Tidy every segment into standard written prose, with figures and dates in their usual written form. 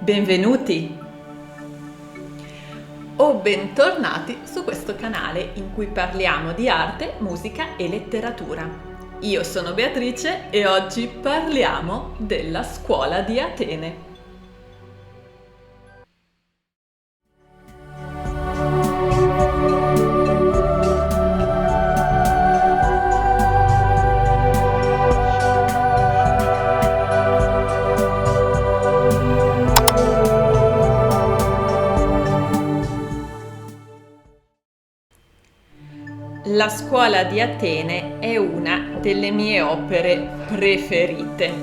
Benvenuti o bentornati su questo canale in cui parliamo di arte, musica e letteratura. Io sono Beatrice e oggi parliamo della scuola di Atene. La scuola di Atene è una delle mie opere preferite.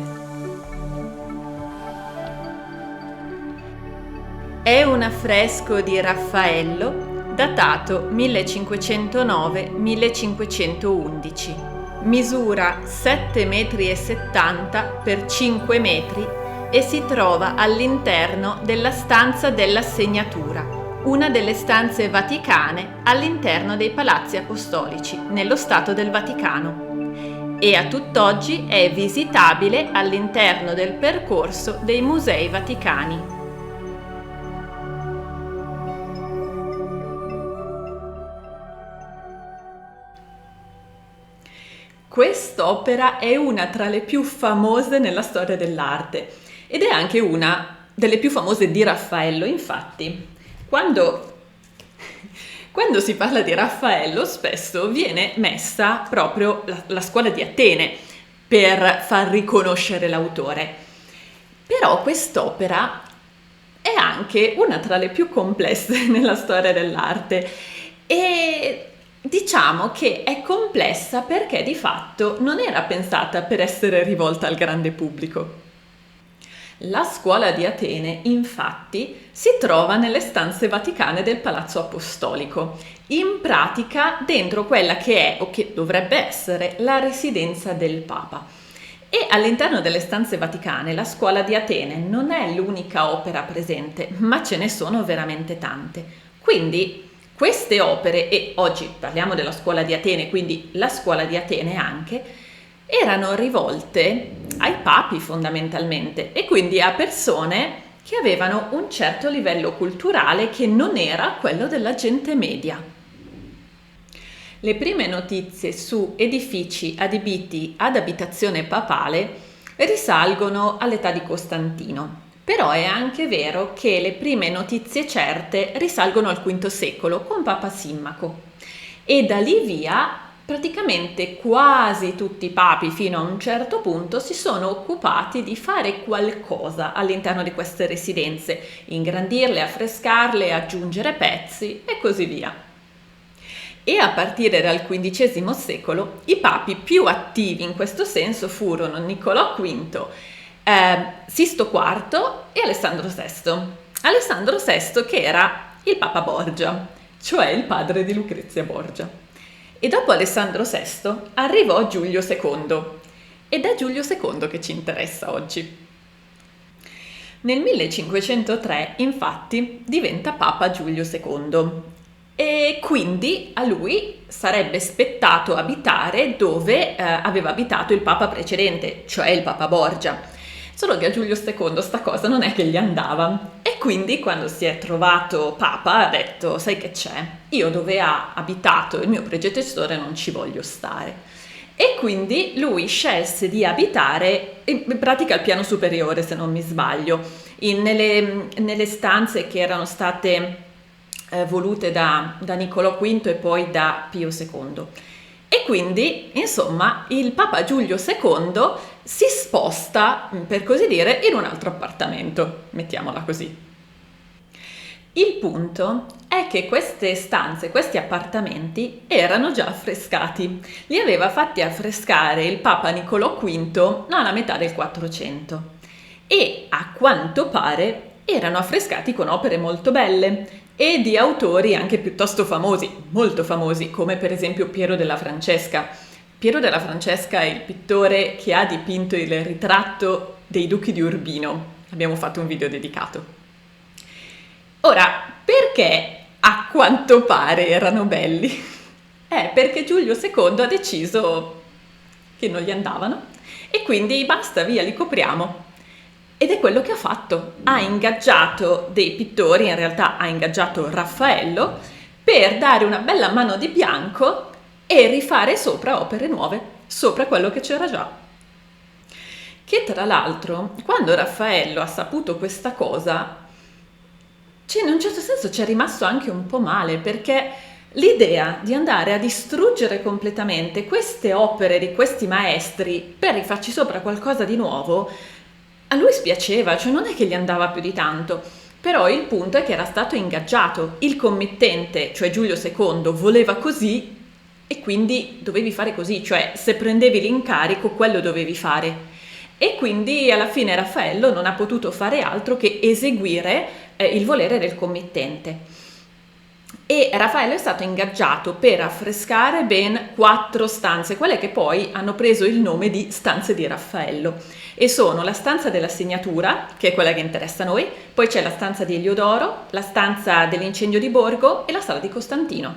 È un affresco di Raffaello datato 1509-1511. Misura 7,70 m per 5 metri e si trova all'interno della stanza della segnatura, una delle stanze vaticane all'interno dei palazzi apostolici nello Stato del Vaticano, e a tutt'oggi è visitabile all'interno del percorso dei Musei Vaticani. Quest'opera è una tra le più famose nella storia dell'arte ed è anche una delle più famose di Raffaello. Infatti, quando si parla di Raffaello spesso viene messa proprio la scuola di Atene per far riconoscere l'autore. Però quest'opera è anche una tra le più complesse nella storia dell'arte e diciamo che è complessa perché di fatto non era pensata per essere rivolta al grande pubblico. La scuola di Atene, infatti, si trova nelle stanze vaticane del Palazzo Apostolico, in pratica dentro quella che è, o che dovrebbe essere, la residenza del Papa. E all'interno delle stanze vaticane la scuola di Atene non è l'unica opera presente, ma ce ne sono veramente tante. Quindi queste opere, e oggi parliamo della scuola di Atene, quindi la scuola di Atene anche, erano rivolte ai papi fondamentalmente e quindi a persone che avevano un certo livello culturale che non era quello della gente media. Le prime notizie su edifici adibiti ad abitazione papale risalgono all'età di Costantino, però è anche vero che le prime notizie certe risalgono al V secolo con Papa Simmaco e da lì via praticamente quasi tutti i papi fino a un certo punto si sono occupati di fare qualcosa all'interno di queste residenze, ingrandirle, affrescarle, aggiungere pezzi e così via. E a partire dal XV secolo i papi più attivi in questo senso furono Niccolò V, Sisto IV e Alessandro VI. Alessandro VI che era il Papa Borgia, cioè il padre di Lucrezia Borgia. E dopo Alessandro VI arrivò Giulio II ed è Giulio II che ci interessa oggi. Nel 1503 infatti diventa Papa Giulio II e quindi a lui sarebbe spettato abitare dove aveva abitato il Papa precedente, cioè il Papa Borgia. Solo che a Giulio II sta cosa non è che gli andava e quindi quando si è trovato Papa ha detto: sai che c'è? Io dove ha abitato il mio predecessore non ci voglio stare. E quindi lui scelse di abitare in pratica al piano superiore, se non mi sbaglio, nelle stanze che erano state volute da Niccolò V e poi da Pio II. E quindi, insomma, il Papa Giulio II si sposta, per così dire, in un altro appartamento, mettiamola così. Il punto è che queste stanze, questi appartamenti erano già affrescati. Li aveva fatti affrescare il Papa Niccolò V alla metà del 400 e a quanto pare erano affrescati con opere molto belle e di autori anche piuttosto famosi, molto famosi, come per esempio Piero della Francesca. Piero della Francesca è il pittore che ha dipinto il ritratto dei duchi di Urbino. Abbiamo fatto un video dedicato. Ora, perché a quanto pare erano belli? Perché Giulio II ha deciso che non gli andavano e quindi basta, via, li copriamo. Ed è quello che ha fatto, ha ingaggiato dei pittori, in realtà ha ingaggiato Raffaello, per dare una bella mano di bianco e rifare sopra opere nuove, sopra quello che c'era già. Che tra l'altro, quando Raffaello ha saputo questa cosa, in un certo senso ci è rimasto anche un po' male, perché l'idea di andare a distruggere completamente queste opere di questi maestri per rifarci sopra qualcosa di nuovo, a lui spiaceva, cioè non è che gli andava più di tanto, però il punto è che era stato ingaggiato, il committente, cioè Giulio II, voleva così e quindi dovevi fare così, cioè se prendevi l'incarico quello dovevi fare. E quindi alla fine Raffaello non ha potuto fare altro che eseguire il volere del committente. E Raffaello è stato ingaggiato per affrescare ben 4 stanze, quelle che poi hanno preso il nome di stanze di Raffaello, e sono la stanza della segnatura, che è quella che interessa a noi, poi c'è la stanza di Eliodoro, la stanza dell'incendio di Borgo e la sala di Costantino.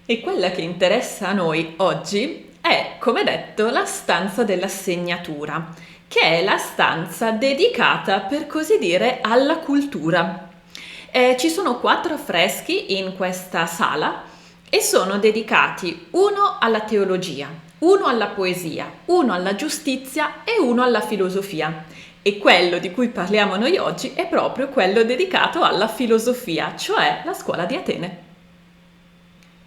E quella che interessa a noi oggi è, come detto, la stanza della segnatura, che è la stanza dedicata, per così dire, alla cultura. Ci sono 4 affreschi in questa sala e sono dedicati uno alla teologia, uno alla poesia, uno alla giustizia e uno alla filosofia. E quello di cui parliamo noi oggi è proprio quello dedicato alla filosofia, cioè la scuola di Atene.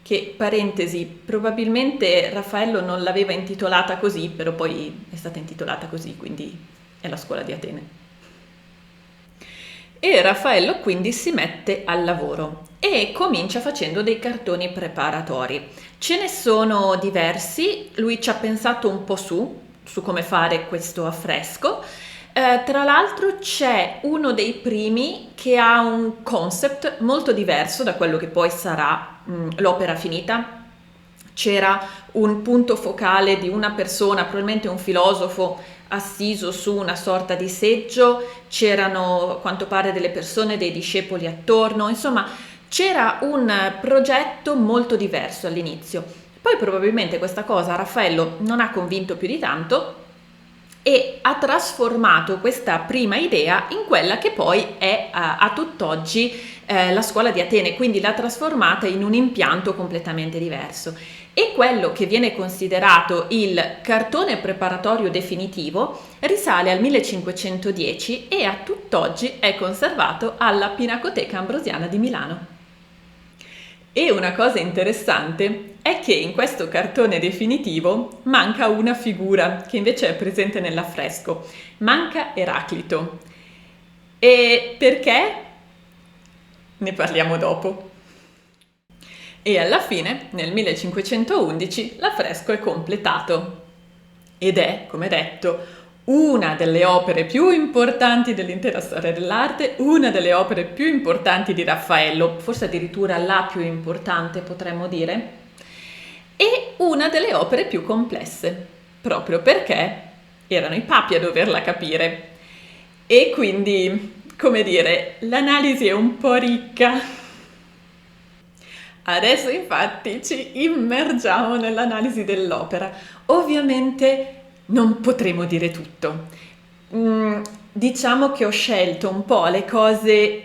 Che, parentesi, probabilmente Raffaello non l'aveva intitolata così, però poi è stata intitolata così, quindi è la scuola di Atene. E Raffaello quindi si mette al lavoro e comincia facendo dei cartoni preparatori. Ce ne sono diversi, lui ci ha pensato un po' su come fare questo affresco. Tra l'altro c'è uno dei primi che ha un concept molto diverso da quello che poi sarà l'opera finita. C'era un punto focale di una persona, probabilmente un filosofo, assiso su una sorta di seggio, c'erano a quanto pare delle persone, dei discepoli attorno, insomma c'era un progetto molto diverso all'inizio. Poi probabilmente questa cosa Raffaello non ha convinto più di tanto e ha trasformato questa prima idea in quella che poi è a tutt'oggi la scuola di Atene, quindi l'ha trasformata in un impianto completamente diverso. E quello che viene considerato il cartone preparatorio definitivo risale al 1510 e a tutt'oggi è conservato alla Pinacoteca Ambrosiana di Milano. E una cosa interessante è che in questo cartone definitivo manca una figura che invece è presente nell'affresco, manca Eraclito. E perché? Ne parliamo dopo. E alla fine, nel 1511, l'affresco è completato ed è, come detto, una delle opere più importanti dell'intera storia dell'arte, una delle opere più importanti di Raffaello, forse addirittura la più importante potremmo dire, e una delle opere più complesse, proprio perché erano i papi a doverla capire. E quindi, come dire, l'analisi è un po' ricca. Adesso infatti ci immergiamo nell'analisi dell'opera. Ovviamente non potremo dire tutto. Diciamo che ho scelto un po' le cose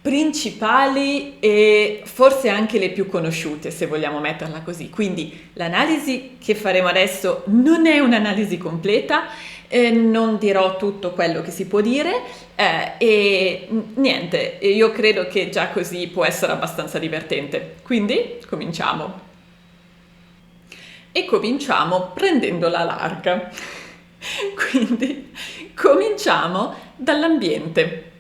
principali e forse anche le più conosciute, se vogliamo metterla così. Quindi l'analisi che faremo adesso non è un'analisi completa, non dirò tutto quello che si può dire e niente, io credo che già così può essere abbastanza divertente. Quindi cominciamo. E cominciamo prendendola larga. Quindi cominciamo dall'ambiente.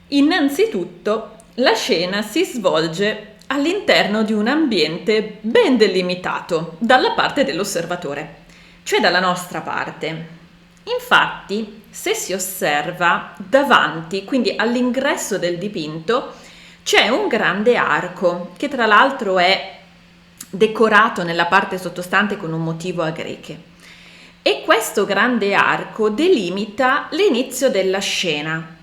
Innanzitutto la scena si svolge all'interno di un ambiente ben delimitato dalla parte dell'osservatore, cioè dalla nostra parte. Infatti, se si osserva davanti, quindi all'ingresso del dipinto, c'è un grande arco che tra l'altro è decorato nella parte sottostante con un motivo a greche. E questo grande arco delimita l'inizio della scena,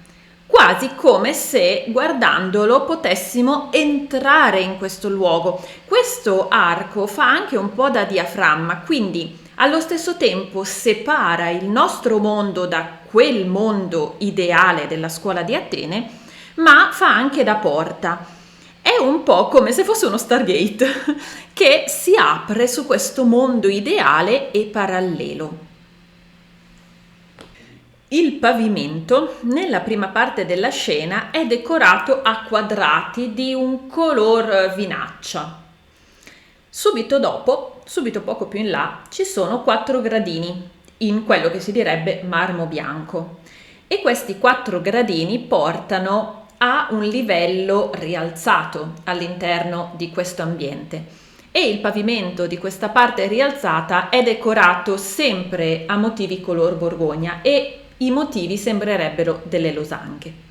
quasi come se guardandolo potessimo entrare in questo luogo. Questo arco fa anche un po' da diaframma, quindi allo stesso tempo separa il nostro mondo da quel mondo ideale della scuola di Atene, ma fa anche da porta. È un po' come se fosse uno Stargate che si apre su questo mondo ideale e parallelo. Il pavimento nella prima parte della scena è decorato a quadrati di un color vinaccia. Subito dopo, subito poco più in là, ci sono 4 gradini in quello che si direbbe marmo bianco e questi 4 gradini portano a un livello rialzato all'interno di questo ambiente e il pavimento di questa parte rialzata è decorato sempre a motivi color borgogna e i motivi sembrerebbero delle losanghe.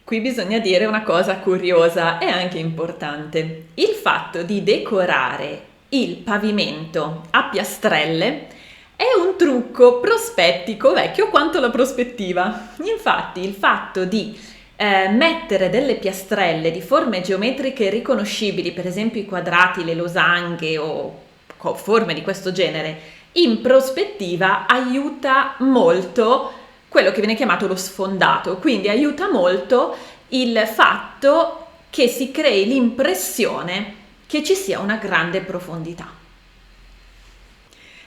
Qui bisogna dire una cosa curiosa e anche importante. Il fatto di decorare il pavimento a piastrelle è un trucco prospettico vecchio quanto la prospettiva. Infatti il fatto di mettere delle piastrelle di forme geometriche riconoscibili, per esempio i quadrati, le losanghe o forme di questo genere, in prospettiva aiuta molto quello che viene chiamato lo sfondato, quindi aiuta molto il fatto che si crei l'impressione che ci sia una grande profondità.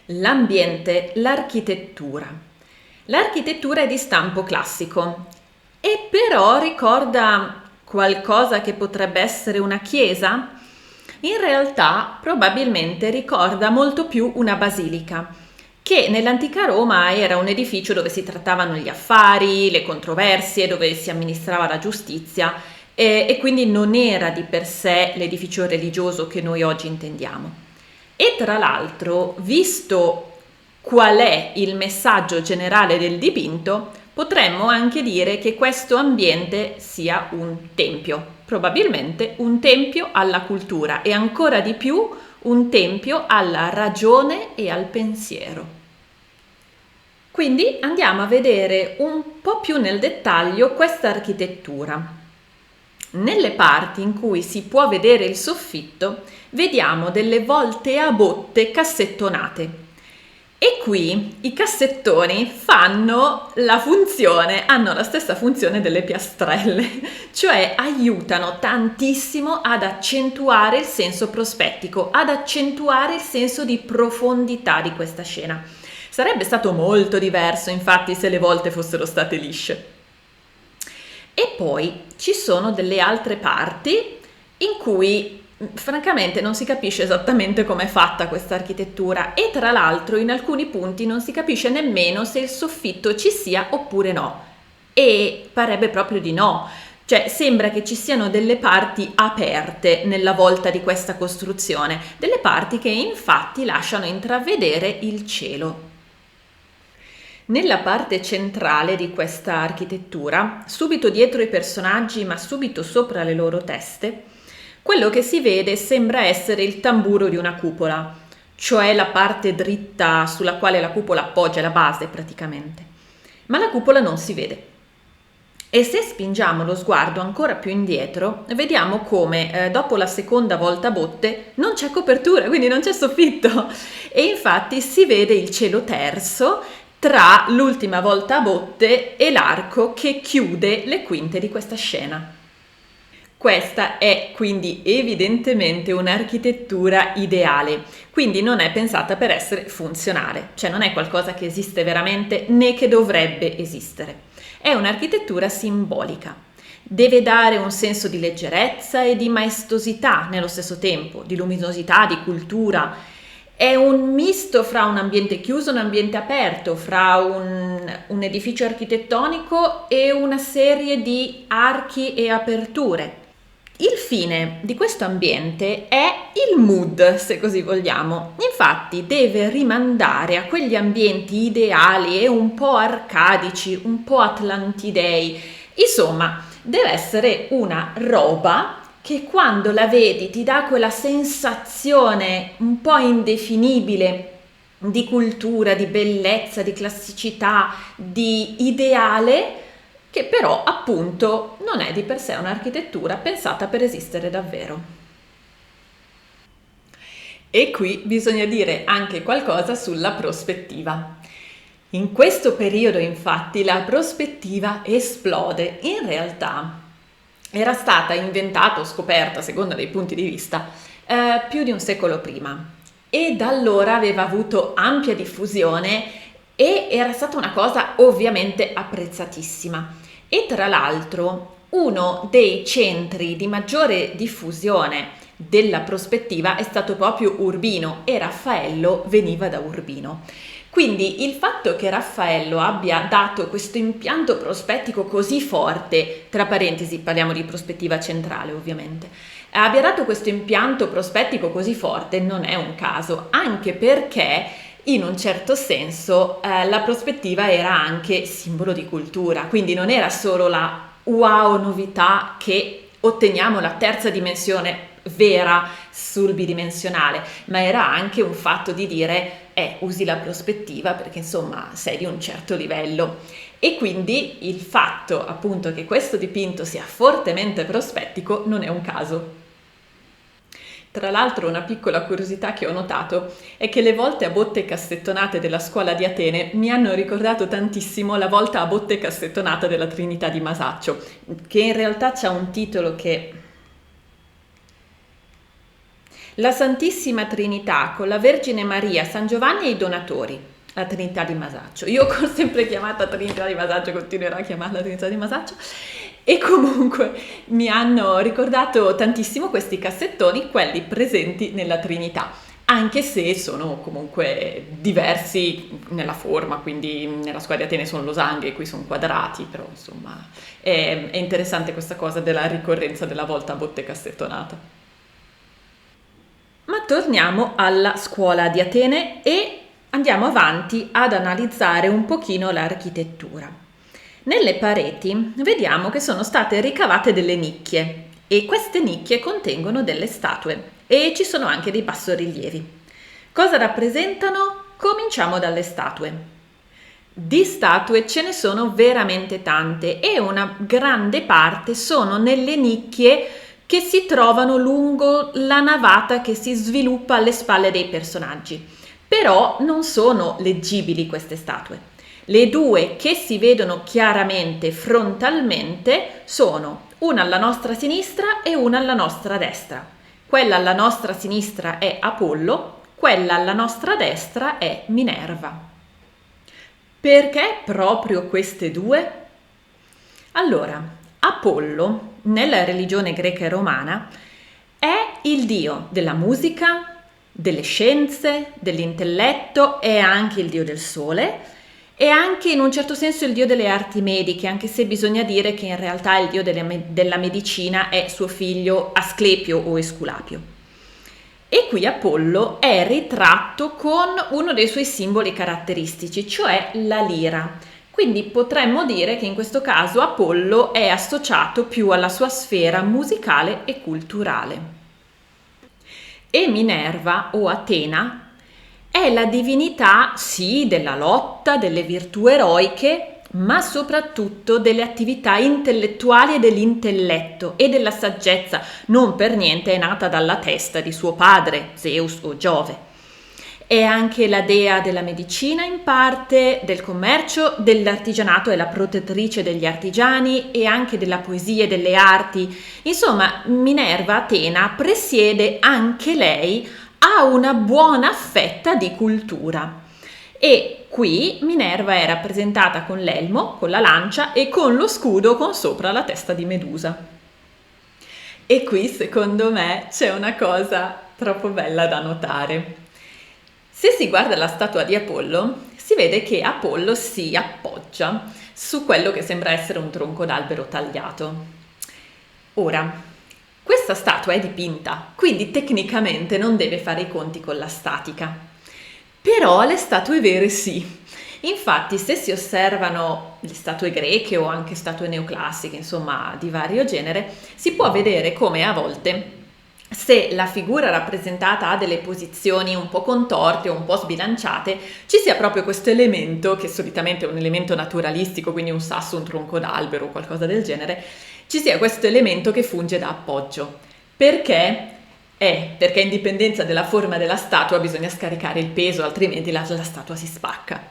L'ambiente, l'architettura. L'architettura è di stampo classico e però ricorda qualcosa che potrebbe essere una chiesa? In realtà probabilmente ricorda molto più una basilica, che nell'antica Roma era un edificio dove si trattavano gli affari, le controversie, dove si amministrava la giustizia e quindi non era di per sé l'edificio religioso che noi oggi intendiamo. E tra l'altro, visto qual è il messaggio generale del dipinto, potremmo anche dire che questo ambiente sia un tempio, probabilmente un tempio alla cultura e ancora di più un tempio alla ragione e al pensiero. Quindi andiamo a vedere un po' più nel dettaglio questa architettura. Nelle parti in cui si può vedere il soffitto, vediamo delle volte a botte cassettonate. E qui i cassettoni hanno la stessa funzione delle piastrelle, cioè aiutano tantissimo ad accentuare il senso prospettico, ad accentuare il senso di profondità di questa scena. Sarebbe stato molto diverso, infatti, se le volte fossero state lisce. E poi ci sono delle altre parti in cui francamente non si capisce esattamente com'è fatta questa architettura e tra l'altro in alcuni punti non si capisce nemmeno se il soffitto ci sia oppure no. E parebbe proprio di no. Cioè sembra che ci siano delle parti aperte nella volta di questa costruzione, delle parti che infatti lasciano intravedere il cielo. Nella parte centrale di questa architettura, subito dietro i personaggi ma subito sopra le loro teste, quello che si vede sembra essere il tamburo di una cupola, cioè la parte dritta sulla quale la cupola appoggia la base praticamente. Ma la cupola non si vede. E se spingiamo lo sguardo ancora più indietro, vediamo come dopo la seconda volta a botte non c'è copertura, quindi non c'è soffitto. E infatti si vede il cielo terzo tra l'ultima volta a botte e l'arco che chiude le quinte di questa scena. Questa è quindi evidentemente un'architettura ideale, quindi non è pensata per essere funzionale, cioè non è qualcosa che esiste veramente né che dovrebbe esistere. È un'architettura simbolica. Deve dare un senso di leggerezza e di maestosità nello stesso tempo, di luminosità, di cultura. È un misto fra un ambiente chiuso e un ambiente aperto, fra un edificio architettonico e una serie di archi e aperture. Il fine di questo ambiente è il mood, se così vogliamo. Infatti deve rimandare a quegli ambienti ideali e un po' arcadici, un po' atlantidei. Insomma, deve essere una roba che quando la vedi ti dà quella sensazione un po' indefinibile di cultura, di bellezza, di classicità, di ideale, che però appunto non è di per sé un'architettura pensata per esistere davvero. E qui bisogna dire anche qualcosa sulla prospettiva. In questo periodo, infatti, la prospettiva esplode. In realtà era stata inventata o scoperta, a seconda dei punti di vista, più di un secolo prima e da allora aveva avuto ampia diffusione e era stata una cosa ovviamente apprezzatissima. E tra l'altro uno dei centri di maggiore diffusione della prospettiva è stato proprio Urbino e Raffaello veniva da Urbino. Quindi il fatto che Raffaello abbia dato questo impianto prospettico così forte, tra parentesi parliamo di prospettiva centrale ovviamente, abbia dato questo impianto prospettico così forte non è un caso, anche perché in un certo senso la prospettiva era anche simbolo di cultura, quindi non era solo la wow novità che otteniamo la terza dimensione vera sul bidimensionale, ma era anche un fatto di dire usi la prospettiva perché insomma sei di un certo livello. E quindi il fatto appunto che questo dipinto sia fortemente prospettico non è un caso. Tra l'altro una piccola curiosità che ho notato è che le volte a botte cassettonate della scuola di Atene mi hanno ricordato tantissimo la volta a botte cassettonata della Trinità di Masaccio, che in realtà c'ha un titolo che... La Santissima Trinità con la Vergine Maria, San Giovanni e i donatori, la Trinità di Masaccio. Io ho sempre chiamata Trinità di Masaccio, continuerò a chiamarla Trinità di Masaccio. E comunque mi hanno ricordato tantissimo questi cassettoni, quelli presenti nella Trinità, anche se sono comunque diversi nella forma, quindi nella scuola di Atene sono losanghe, qui sono quadrati, però insomma è interessante questa cosa della ricorrenza della volta a botte cassettonata. Ma torniamo alla scuola di Atene e andiamo avanti ad analizzare un pochino l'architettura. Nelle pareti vediamo che sono state ricavate delle nicchie e queste nicchie contengono delle statue e ci sono anche dei bassorilievi. Cosa rappresentano? Cominciamo dalle statue. Di statue ce ne sono veramente tante e una grande parte sono nelle nicchie che si trovano lungo la navata che si sviluppa alle spalle dei personaggi. Però non sono leggibili queste statue. Le due che si vedono chiaramente frontalmente sono una alla nostra sinistra e una alla nostra destra. Quella alla nostra sinistra è Apollo, quella alla nostra destra è Minerva. Perché proprio queste due? Allora, Apollo, nella religione greca e romana, è il dio della musica, delle scienze, dell'intelletto, è anche il dio del sole, è anche in un certo senso il dio delle arti mediche, anche se bisogna dire che in realtà il dio della medicina è suo figlio Asclepio o Esculapio. E qui Apollo è ritratto con uno dei suoi simboli caratteristici, cioè la lira. Quindi potremmo dire che in questo caso Apollo è associato più alla sua sfera musicale e culturale. E Minerva o Atena è la divinità, sì, della lotta, delle virtù eroiche, ma soprattutto delle attività intellettuali e dell'intelletto e della saggezza. Non per niente è nata dalla testa di suo padre, Zeus o Giove. È anche la dea della medicina in parte, del commercio, dell'artigianato, è la protettrice degli artigiani e anche della poesia e delle arti. Insomma, Minerva Atena presiede anche lei a una buona fetta di cultura. E qui Minerva è rappresentata con l'elmo, con la lancia e con lo scudo con sopra la testa di Medusa. E qui secondo me c'è una cosa troppo bella da notare. Se si guarda la statua di Apollo, si vede che Apollo si appoggia su quello che sembra essere un tronco d'albero tagliato. Ora, questa statua è dipinta, quindi tecnicamente non deve fare i conti con la statica. Però le statue vere sì. Infatti, se si osservano le statue greche o anche statue neoclassiche, insomma di vario genere, si può vedere come a volte, se la figura rappresentata ha delle posizioni un po' contorte o un po' sbilanciate, ci sia proprio questo elemento, che solitamente è un elemento naturalistico, quindi un sasso, un tronco d'albero o qualcosa del genere, ci sia questo elemento che funge da appoggio. Perché? Perché in dipendenza della forma della statua bisogna scaricare il peso, altrimenti la statua si spacca.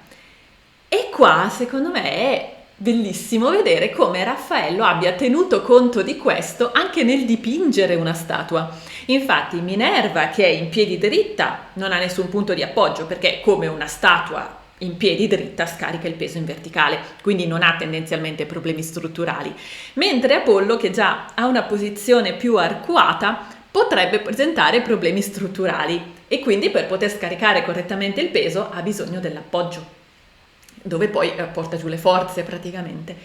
E qua, secondo me, è bellissimo vedere come Raffaello abbia tenuto conto di questo anche nel dipingere una statua. Infatti Minerva, che è in piedi dritta, non ha nessun punto di appoggio perché come una statua in piedi dritta scarica il peso in verticale, quindi non ha tendenzialmente problemi strutturali, mentre Apollo, che già ha una posizione più arcuata, potrebbe presentare problemi strutturali e quindi per poter scaricare correttamente il peso ha bisogno dell'appoggio, dove poi porta giù le forze praticamente.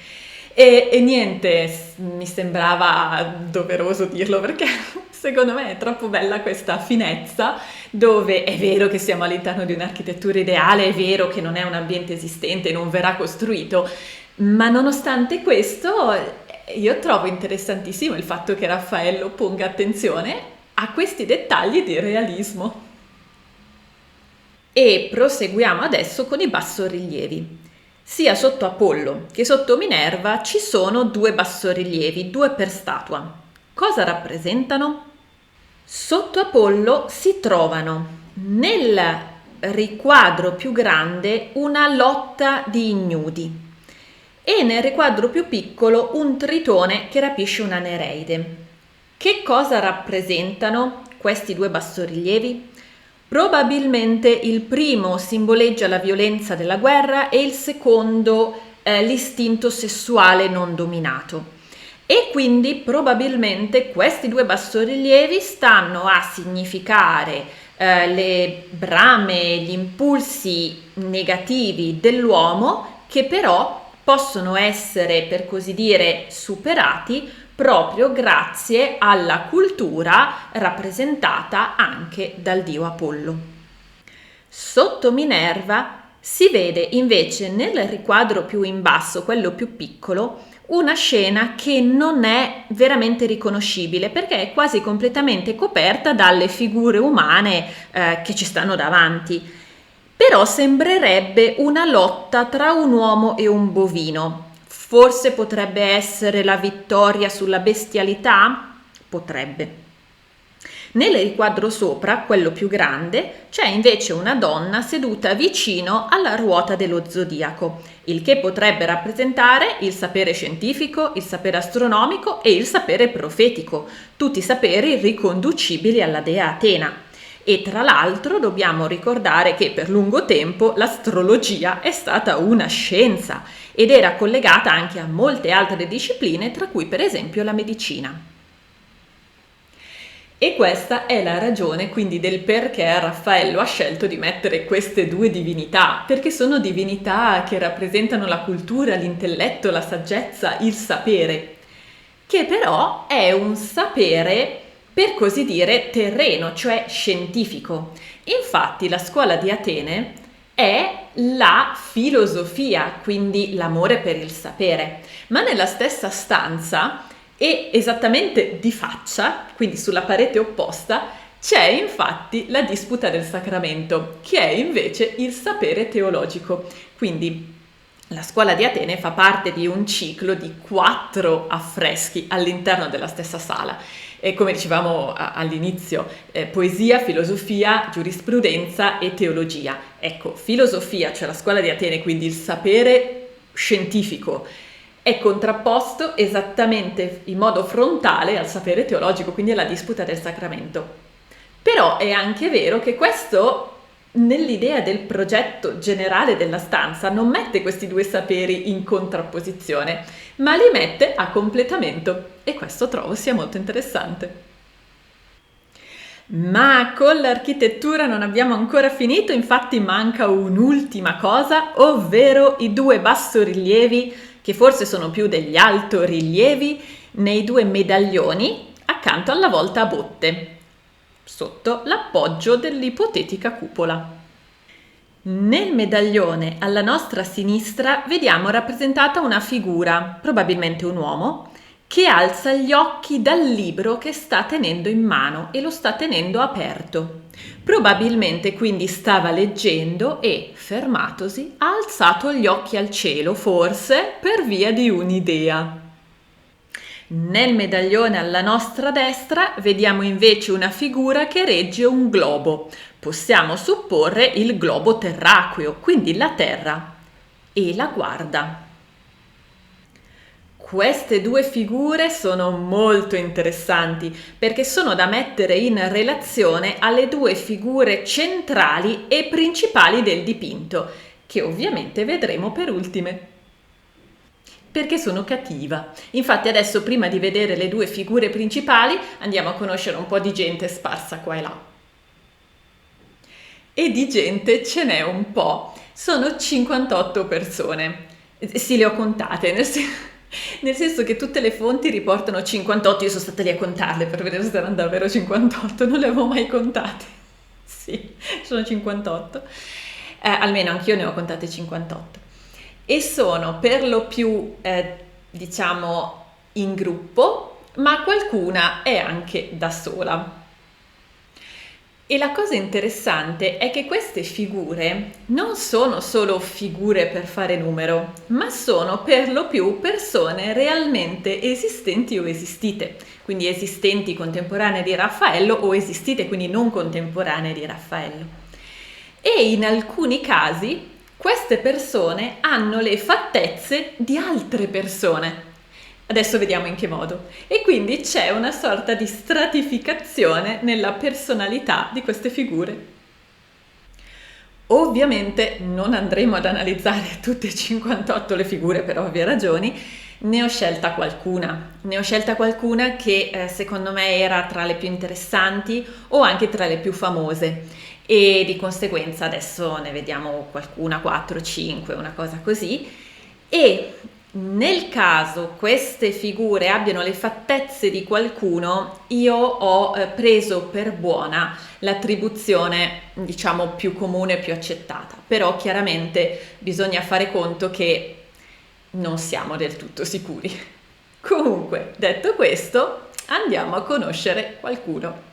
E niente, mi sembrava doveroso dirlo perché secondo me è troppo bella questa finezza, dove è vero che siamo all'interno di un'architettura ideale, è vero che non è un ambiente esistente, non verrà costruito, ma nonostante questo io trovo interessantissimo il fatto che Raffaello ponga attenzione a questi dettagli di realismo. E proseguiamo adesso con i bassorilievi. Sia sotto Apollo che sotto Minerva ci sono 2 bassorilievi, 2 per statua. Cosa rappresentano? Sotto Apollo si trovano nel riquadro più grande una lotta di ignudi e nel riquadro più piccolo un tritone che rapisce una Nereide. Che cosa rappresentano questi 2 bassorilievi? Probabilmente il primo simboleggia la violenza della guerra e il secondo l'istinto sessuale non dominato. E quindi probabilmente questi 2 bassorilievi stanno a significare le brame, gli impulsi negativi dell'uomo che però possono essere, per così dire, superati proprio grazie alla cultura rappresentata anche dal dio Apollo. Sotto Minerva si vede invece nel riquadro più in basso, quello più piccolo, una scena che non è veramente riconoscibile perché è quasi completamente coperta dalle figure umane che ci stanno davanti. Però sembrerebbe una lotta tra un uomo e un bovino. Forse potrebbe essere la vittoria sulla bestialità? Potrebbe. Nel riquadro sopra, quello più grande, c'è invece una donna seduta vicino alla ruota dello zodiaco, il che potrebbe rappresentare il sapere scientifico, il sapere astronomico e il sapere profetico, tutti saperi riconducibili alla dea Atena. E tra l'altro dobbiamo ricordare che per lungo tempo l'astrologia è stata una scienza ed era collegata anche a molte altre discipline, tra cui per esempio la medicina. E questa è la ragione quindi del perché Raffaello ha scelto di mettere queste 2 divinità, perché sono divinità che rappresentano la cultura, l'intelletto, la saggezza, il sapere, che però è un sapere per così dire terreno, cioè scientifico. Infatti la scuola di Atene è la filosofia, quindi l'amore per il sapere, ma nella stessa stanza e esattamente di faccia, quindi sulla parete opposta, c'è infatti la disputa del sacramento, che è invece il sapere teologico. Quindi la scuola di Atene fa parte di un ciclo di 4 affreschi all'interno della stessa sala. E come dicevamo all'inizio, poesia, filosofia, giurisprudenza e teologia. Ecco, filosofia, cioè la scuola di Atene, quindi il sapere scientifico, è contrapposto esattamente in modo frontale al sapere teologico, quindi alla disputa del sacramento. Però è anche vero che questo, nell'idea del progetto generale della stanza, non mette questi 2 saperi in contrapposizione, ma li mette a completamento e questo trovo sia molto interessante. Ma con l'architettura non abbiamo ancora finito, infatti manca un'ultima cosa, ovvero i 2 bassorilievi, che forse sono più degli altorilievi, nei 2 medaglioni accanto alla volta a botte, sotto l'appoggio dell'ipotetica cupola. Nel medaglione alla nostra sinistra vediamo rappresentata una figura, probabilmente un uomo, che alza gli occhi dal libro che sta tenendo in mano e lo sta tenendo aperto. Probabilmente quindi stava leggendo e, fermatosi, ha alzato gli occhi al cielo, forse per via di un'idea. Nel medaglione alla nostra destra vediamo invece una figura che regge un globo. Possiamo supporre il globo terracqueo, quindi la Terra, e la guarda. Queste due figure sono molto interessanti perché sono da mettere in relazione alle due figure centrali e principali del dipinto, che ovviamente vedremo per ultime. Perché sono cattiva. Infatti adesso, prima di vedere le due figure principali, andiamo a conoscere un po' di gente sparsa qua e là. E di gente ce n'è un po'. Sono 58 persone. Sì, le ho contate, nel senso che tutte le fonti riportano 58, io sono stata lì a contarle per vedere se erano davvero 58, non le avevo mai contate. Sì, sono 58. Almeno anch'io ne ho contate 58. E sono per lo più, diciamo, in gruppo, ma qualcuna è anche da sola. E la cosa interessante è che queste figure non sono solo figure per fare numero, ma sono per lo più persone realmente esistenti o esistite, quindi esistenti contemporanee di Raffaello o esistite quindi non contemporanee di Raffaello. E in alcuni casi queste persone hanno le fattezze di altre persone. Adesso vediamo in che modo. E quindi c'è una sorta di stratificazione nella personalità di queste figure. Ovviamente non andremo ad analizzare tutte e 58 le figure per ovvie ragioni, ne ho scelta qualcuna. Ne ho scelta qualcuna che secondo me era tra le più interessanti o anche tra le più famose. E di conseguenza adesso ne vediamo qualcuna, 4, 5, una cosa così. E nel caso queste figure abbiano le fattezze di qualcuno, io ho preso per buona l'attribuzione, diciamo, più comune, più accettata. Però chiaramente bisogna fare conto che non siamo del tutto sicuri. Comunque, detto questo, andiamo a conoscere qualcuno.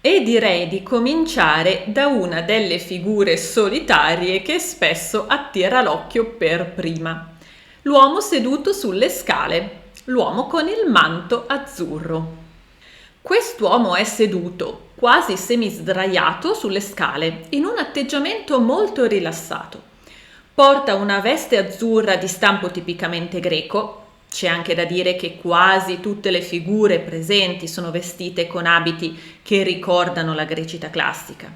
E direi di cominciare da una delle figure solitarie che spesso attira l'occhio per prima. L'uomo seduto sulle scale, l'uomo con il manto azzurro. Quest'uomo è seduto, quasi semisdraiato sulle scale, in un atteggiamento molto rilassato. Porta una veste azzurra di stampo tipicamente greco. C'è anche da dire che quasi tutte le figure presenti sono vestite con abiti che ricordano la Grecità classica.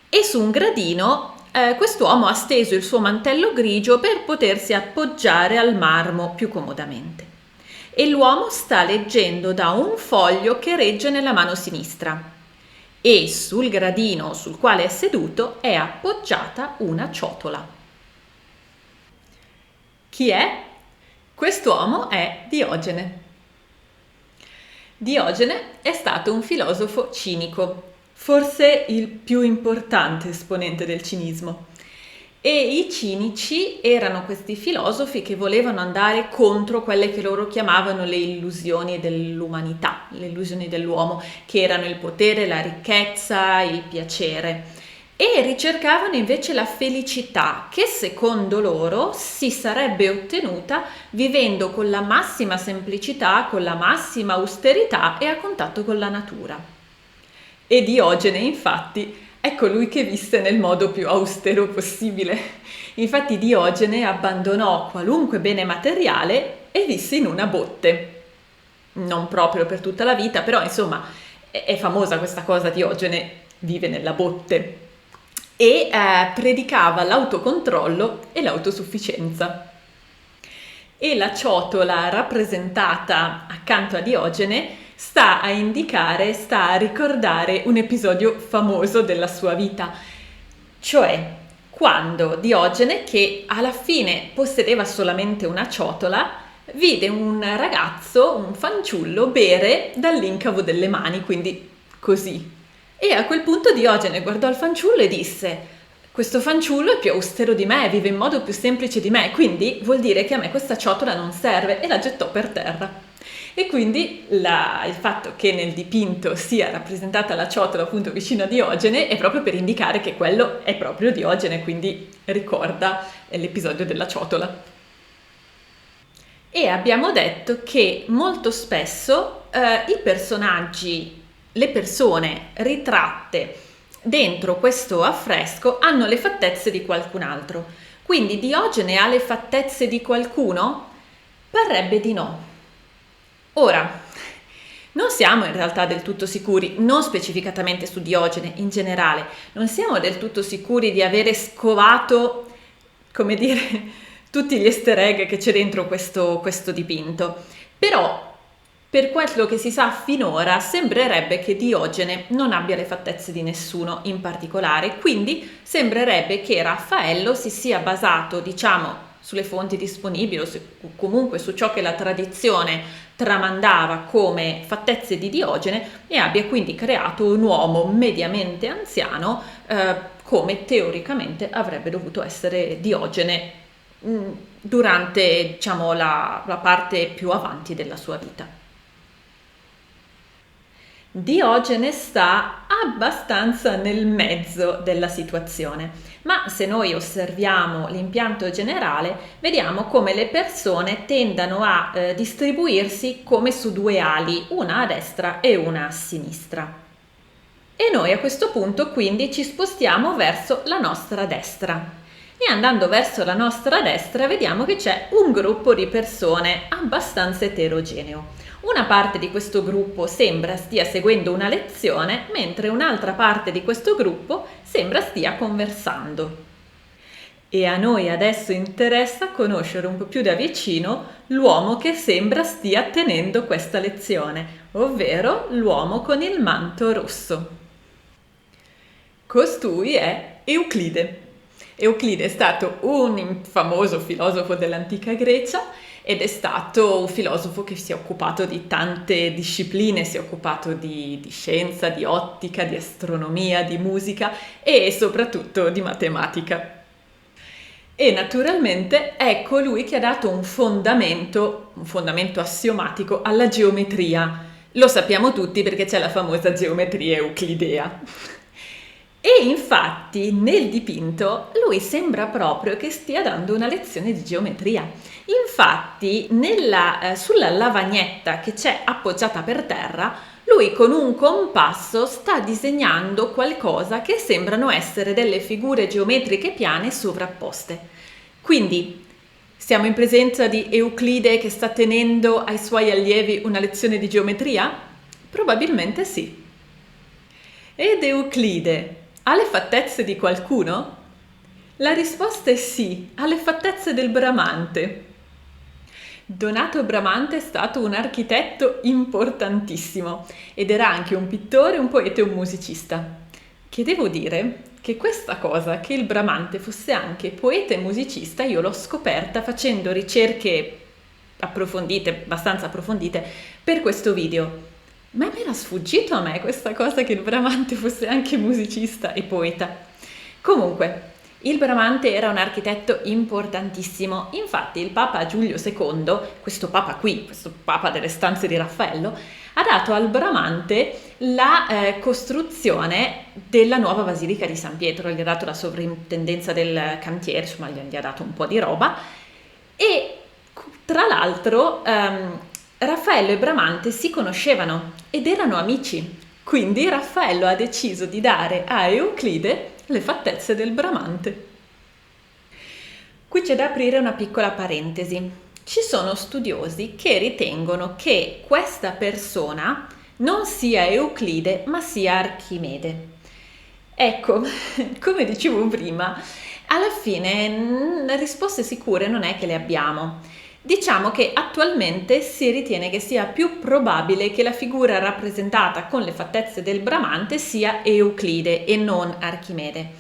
E su un gradino quest'uomo ha steso il suo mantello grigio per potersi appoggiare al marmo più comodamente. E l'uomo sta leggendo da un foglio che regge nella mano sinistra. E sul gradino sul quale è seduto è appoggiata una ciotola. Chi è? Quest'uomo è Diogene. Diogene è stato un filosofo cinico, forse il più importante esponente del cinismo. E i cinici erano questi filosofi che volevano andare contro quelle che loro chiamavano le illusioni dell'umanità, le illusioni dell'uomo, che erano il potere, la ricchezza, il piacere. E ricercavano invece la felicità che secondo loro si sarebbe ottenuta vivendo con la massima semplicità, con la massima austerità e a contatto con la natura. E Diogene, infatti, è colui che visse nel modo più austero possibile. Infatti Diogene abbandonò qualunque bene materiale e visse in una botte. Non proprio per tutta la vita, però insomma è famosa questa cosa, Diogene vive nella botte. E predicava l'autocontrollo e l'autosufficienza. E la ciotola rappresentata accanto a Diogene sta a indicare, sta a ricordare un episodio famoso della sua vita, cioè quando Diogene, che alla fine possedeva solamente una ciotola, vide un ragazzo, un fanciullo, bere dall'incavo delle mani, quindi così. E a quel punto Diogene guardò il fanciullo e disse: questo fanciullo è più austero di me, vive in modo più semplice di me, quindi vuol dire che a me questa ciotola non serve, e la gettò per terra. E quindi il fatto che nel dipinto sia rappresentata la ciotola appunto vicino a Diogene è proprio per indicare che quello è proprio Diogene, quindi ricorda l'episodio della ciotola. e abbiamo detto che molto spesso i personaggi, le persone ritratte dentro questo affresco hanno le fattezze di qualcun altro. Quindi Diogene ha le fattezze di qualcuno? Parrebbe di no. Ora, non siamo in realtà del tutto sicuri, non specificatamente su Diogene, in generale, non siamo del tutto sicuri di avere scovato, come dire, tutti gli easter egg che c'è dentro questo dipinto. Però, per quello che si sa finora, sembrerebbe che Diogene non abbia le fattezze di nessuno in particolare, quindi sembrerebbe che Raffaello si sia basato, diciamo, sulle fonti disponibili o comunque su ciò che la tradizione tramandava come fattezze di Diogene e abbia quindi creato un uomo mediamente anziano come teoricamente avrebbe dovuto essere Diogene durante, diciamo, la parte più avanti della sua vita. Diogene sta abbastanza nel mezzo della situazione, ma se noi osserviamo l'impianto generale, vediamo come le persone tendano a distribuirsi come su due ali, una a destra e una a sinistra. E noi a questo punto quindi ci spostiamo verso la nostra destra. E andando verso la nostra destra vediamo che c'è un gruppo di persone abbastanza eterogeneo. Una parte di questo gruppo sembra stia seguendo una lezione, mentre un'altra parte di questo gruppo sembra stia conversando. E a noi adesso interessa conoscere un po' più da vicino l'uomo che sembra stia tenendo questa lezione, ovvero l'uomo con il manto rosso. Costui è Euclide. Euclide è stato un famoso filosofo dell'antica Grecia ed è stato un filosofo che si è occupato di tante discipline, si è occupato di scienza, di ottica, di astronomia, di musica e soprattutto di matematica. E naturalmente è colui che ha dato un fondamento assiomatico alla geometria. Lo sappiamo tutti perché c'è la famosa geometria euclidea. E infatti nel dipinto lui sembra proprio che stia dando una lezione di geometria. Infatti sulla lavagnetta che c'è appoggiata per terra, lui con un compasso sta disegnando qualcosa che sembrano essere delle figure geometriche piane sovrapposte. Quindi siamo in presenza di Euclide che sta tenendo ai suoi allievi una lezione di geometria? Probabilmente sì. Ed Euclide ha le fattezze di qualcuno? La risposta è sì, ha le fattezze del Bramante. Donato Bramante è stato un architetto importantissimo ed era anche un pittore, un poeta e un musicista. Che devo dire che questa cosa, che il Bramante fosse anche poeta e musicista, io l'ho scoperta facendo ricerche abbastanza approfondite, per questo video. Ma mi era sfuggito a me questa cosa che il Bramante fosse anche musicista e poeta. Comunque, il Bramante era un architetto importantissimo. Infatti il Papa Giulio II, questo Papa qui, questo Papa delle stanze di Raffaello, ha dato al Bramante la costruzione della nuova Basilica di San Pietro, gli ha dato la sovrintendenza del cantiere, insomma gli ha dato un po' di roba e tra l'altro Raffaello e Bramante si conoscevano ed erano amici, quindi Raffaello ha deciso di dare a Euclide le fattezze del Bramante. Qui c'è da aprire una piccola parentesi. Ci sono studiosi che ritengono che questa persona non sia Euclide ma sia Archimede. Ecco, come dicevo prima, alla fine risposte sicure non è che le abbiamo. Diciamo che attualmente si ritiene che sia più probabile che la figura rappresentata con le fattezze del Bramante sia Euclide e non Archimede.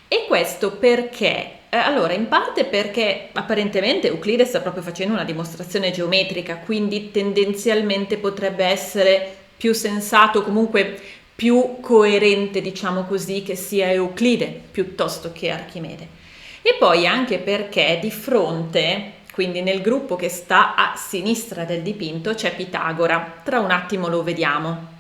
E questo perché? Allora, in parte perché apparentemente Euclide sta proprio facendo una dimostrazione geometrica, quindi tendenzialmente potrebbe essere più sensato, comunque più coerente, diciamo così, che sia Euclide piuttosto che Archimede. E poi anche perché di fronte, quindi nel gruppo che sta a sinistra del dipinto, c'è Pitagora. Tra un attimo lo vediamo.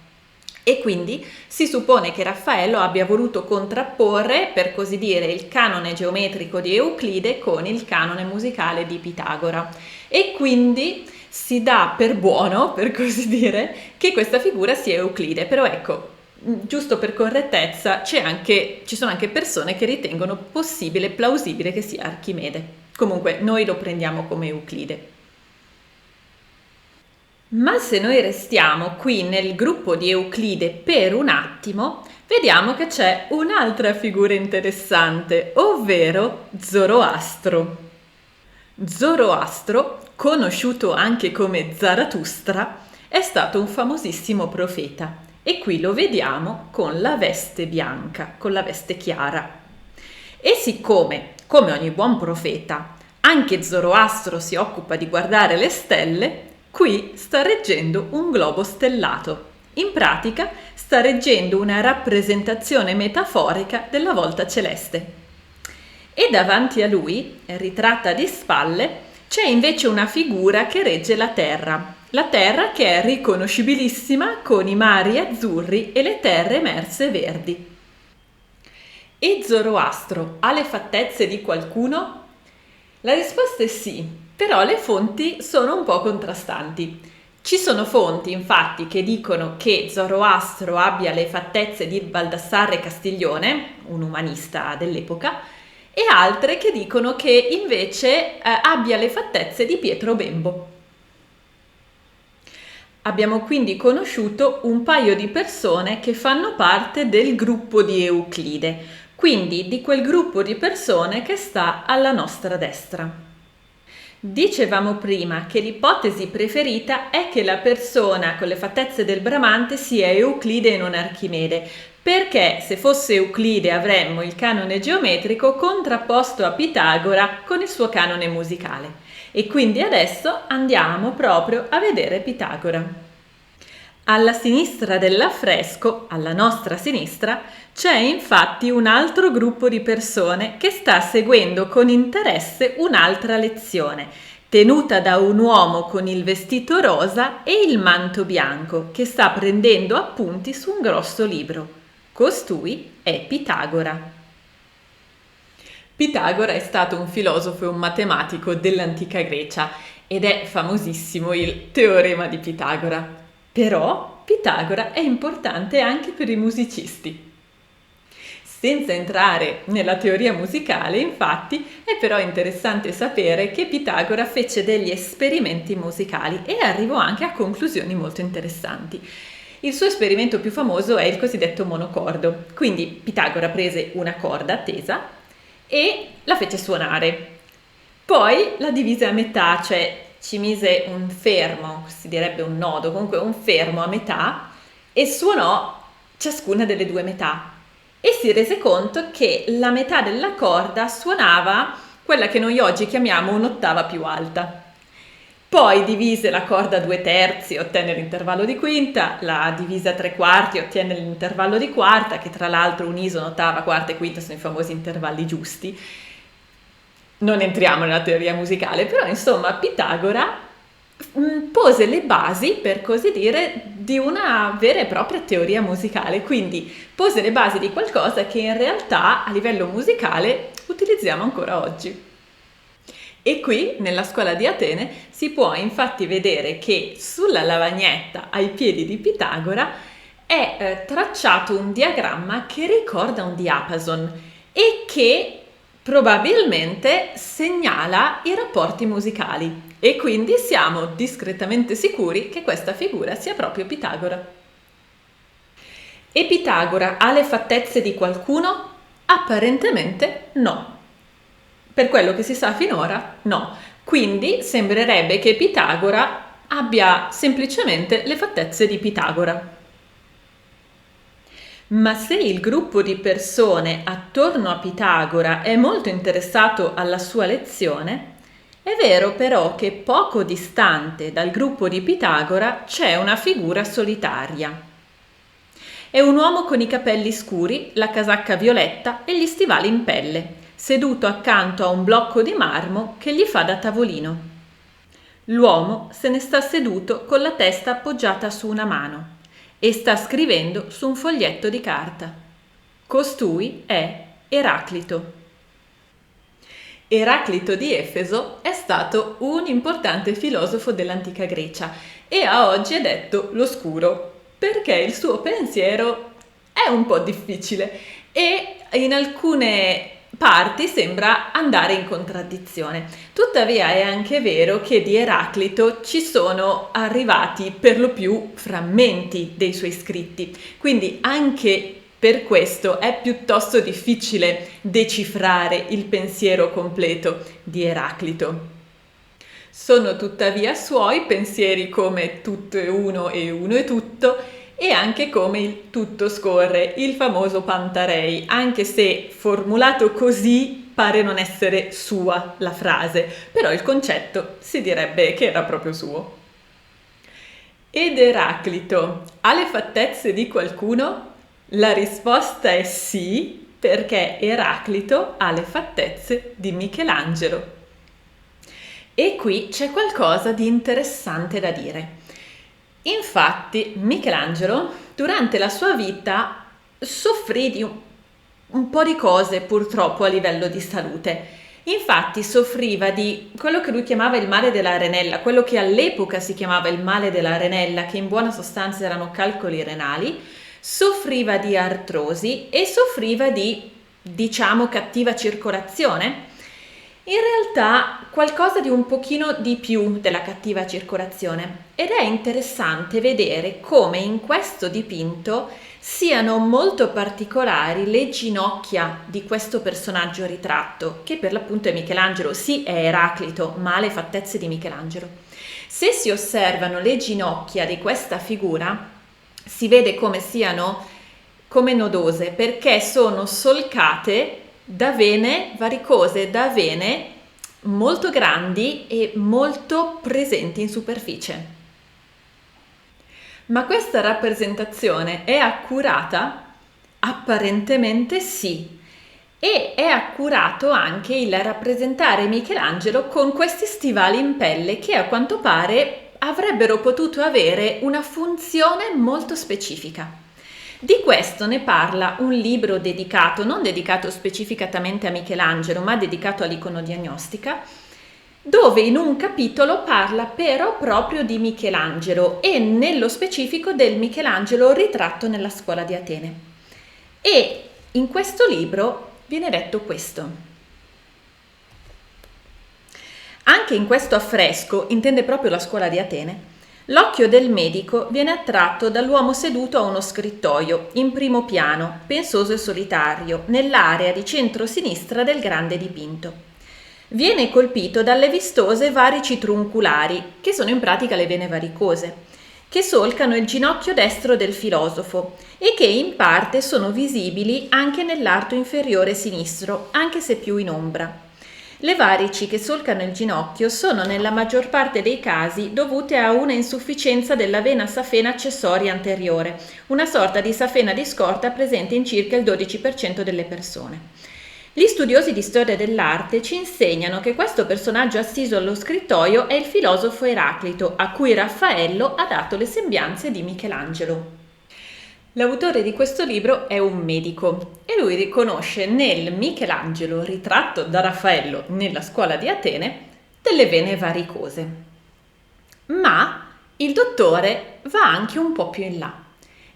E quindi si suppone che Raffaello abbia voluto contrapporre, per così dire, il canone geometrico di Euclide con il canone musicale di Pitagora. E quindi si dà per buono, per così dire, che questa figura sia Euclide. Però ecco, giusto per correttezza, ci sono anche persone che ritengono possibile, plausibile che sia Archimede. Comunque noi lo prendiamo come Euclide. Ma se noi restiamo qui nel gruppo di Euclide per un attimo, vediamo che c'è un'altra figura interessante, ovvero Zoroastro. Zoroastro, conosciuto anche come Zarathustra, è stato un famosissimo profeta e qui lo vediamo con la veste bianca, con la veste chiara. E siccome, come ogni buon profeta, anche Zoroastro si occupa di guardare le stelle, qui sta reggendo un globo stellato. In pratica sta reggendo una rappresentazione metaforica della volta celeste. E davanti a lui, ritratta di spalle, c'è invece una figura che regge la terra che è riconoscibilissima con i mari azzurri e le terre emerse verdi. E Zoroastro ha le fattezze di qualcuno? La risposta è sì. Però le fonti sono un po' contrastanti. Ci sono fonti, infatti, che dicono che Zoroastro abbia le fattezze di Baldassarre Castiglione, un umanista dell'epoca, e altre che dicono che invece abbia le fattezze di Pietro Bembo. Abbiamo quindi conosciuto un paio di persone che fanno parte del gruppo di Euclide, quindi di quel gruppo di persone che sta alla nostra destra. Dicevamo prima che l'ipotesi preferita è che la persona con le fattezze del Bramante sia Euclide e non Archimede, perché se fosse Euclide avremmo il canone geometrico contrapposto a Pitagora con il suo canone musicale. E quindi adesso andiamo proprio a vedere Pitagora. Alla sinistra dell'affresco, alla nostra sinistra, c'è infatti un altro gruppo di persone che sta seguendo con interesse un'altra lezione, tenuta da un uomo con il vestito rosa e il manto bianco, che sta prendendo appunti su un grosso libro. Costui è Pitagora. Pitagora è stato un filosofo e un matematico dell'antica Grecia ed è famosissimo il teorema di Pitagora. Però Pitagora è importante anche per i musicisti. Senza entrare nella teoria musicale, infatti, è però interessante sapere che Pitagora fece degli esperimenti musicali e arrivò anche a conclusioni molto interessanti. Il suo esperimento più famoso è il cosiddetto monocordo. Quindi Pitagora prese una corda tesa e la fece suonare. Poi la divise a metà, cioè ci mise un fermo, si direbbe un nodo, comunque un fermo a metà e suonò ciascuna delle due metà e si rese conto che la metà della corda suonava quella che noi oggi chiamiamo un'ottava più alta. Poi divise la corda a 2/3, ottenne l'intervallo di quinta, la divise a 3/4, ottenne l'intervallo di quarta, che tra l'altro unisono ottava, quarta e quinta sono i famosi intervalli giusti. Non entriamo nella teoria musicale, però insomma Pitagora pose le basi, per così dire, di una vera e propria teoria musicale, quindi pose le basi di qualcosa che in realtà a livello musicale utilizziamo ancora oggi. E qui nella scuola di Atene si può infatti vedere che sulla lavagnetta ai piedi di Pitagora è tracciato un diagramma che ricorda un diapason e che probabilmente segnala i rapporti musicali e quindi siamo discretamente sicuri che questa figura sia proprio Pitagora. E Pitagora ha le fattezze di qualcuno? Apparentemente no. Per quello che si sa finora, no. Quindi sembrerebbe che Pitagora abbia semplicemente le fattezze di Pitagora. Ma se il gruppo di persone attorno a Pitagora è molto interessato alla sua lezione, è vero però che poco distante dal gruppo di Pitagora c'è una figura solitaria. È un uomo con i capelli scuri, la casacca violetta e gli stivali in pelle, seduto accanto a un blocco di marmo che gli fa da tavolino. L'uomo se ne sta seduto con la testa appoggiata su una mano e sta scrivendo su un foglietto di carta. Costui è Eraclito. Eraclito di Efeso è stato un importante filosofo dell'antica Grecia e a oggi è detto l'oscuro perché il suo pensiero è un po' difficile e in alcune parti sembra andare in contraddizione. Tuttavia è anche vero che di Eraclito ci sono arrivati per lo più frammenti dei suoi scritti, quindi anche per questo è piuttosto difficile decifrare il pensiero completo di Eraclito. Sono tuttavia suoi pensieri come tutto è uno e uno è tutto e anche come il tutto scorre, il famoso Pantarei, anche se formulato così pare non essere sua la frase, però il concetto si direbbe che era proprio suo. Ed Eraclito ha le fattezze di qualcuno? La risposta è sì, perché Eraclito ha le fattezze di Michelangelo. E qui c'è qualcosa di interessante da dire. Infatti, Michelangelo, durante la sua vita, soffrì di un po' di cose purtroppo a livello di salute. Infatti soffriva di quello che lui chiamava il male della renella, quello che all'epoca si chiamava il male della renella, che in buona sostanza erano calcoli renali, soffriva di artrosi e soffriva di, diciamo, cattiva circolazione. In realtà qualcosa di un pochino di più della cattiva circolazione ed è interessante vedere come in questo dipinto siano molto particolari le ginocchia di questo personaggio ritratto, che per l'appunto è Michelangelo, sì è Eraclito, ma ha le fattezze di Michelangelo. Se si osservano le ginocchia di questa figura, si vede come siano come nodose, perché sono solcate da vene varicose, da vene molto grandi e molto presenti in superficie. Ma questa rappresentazione è accurata? Apparentemente sì. E è accurato anche il rappresentare Michelangelo con questi stivali in pelle che a quanto pare avrebbero potuto avere una funzione molto specifica. Di questo ne parla un libro dedicato, non dedicato specificatamente a Michelangelo, ma dedicato all'iconodiagnostica, dove in un capitolo parla però proprio di Michelangelo e nello specifico del Michelangelo ritratto nella scuola di Atene. E in questo libro viene detto questo. Anche in questo affresco, intende proprio la scuola di Atene, l'occhio del medico viene attratto dall'uomo seduto a uno scrittoio, in primo piano, pensoso e solitario, nell'area di centro-sinistra del grande dipinto. Viene colpito dalle vistose varici trunculari, che sono in pratica le vene varicose, che solcano il ginocchio destro del filosofo e che in parte sono visibili anche nell'arto inferiore sinistro, anche se più in ombra. Le varici che solcano il ginocchio sono nella maggior parte dei casi dovute a una insufficienza della vena safena accessoria anteriore, una sorta di safena di scorta presente in circa il 12% delle persone. Gli studiosi di storia dell'arte ci insegnano che questo personaggio assiso allo scrittoio è il filosofo Eraclito, a cui Raffaello ha dato le sembianze di Michelangelo. L'autore di questo libro è un medico e lui riconosce nel Michelangelo ritratto da Raffaello nella scuola di Atene delle vene varicose. Ma il dottore va anche un po' più in là.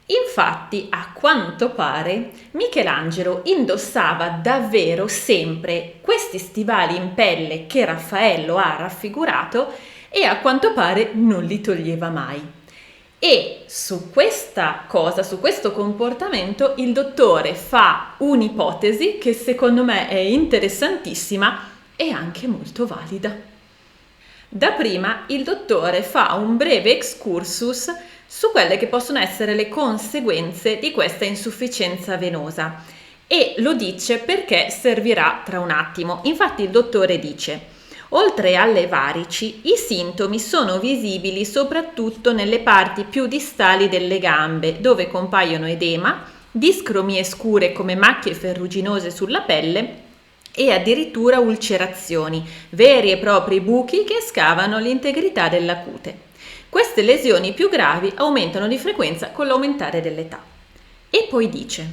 Infatti, a quanto pare, Michelangelo indossava davvero sempre questi stivali in pelle che Raffaello ha raffigurato e a quanto pare non li toglieva mai. E su questa cosa, su questo comportamento, il dottore fa un'ipotesi che secondo me è interessantissima e anche molto valida. Dapprima il dottore fa un breve excursus su quelle che possono essere le conseguenze di questa insufficienza venosa e lo dice perché servirà tra un attimo. Infatti il dottore dice: oltre alle varici, i sintomi sono visibili soprattutto nelle parti più distali delle gambe, dove compaiono edema, discromie scure come macchie ferruginose sulla pelle e addirittura ulcerazioni, veri e propri buchi che scavano l'integrità della cute. Queste lesioni più gravi aumentano di frequenza con l'aumentare dell'età. E poi dice: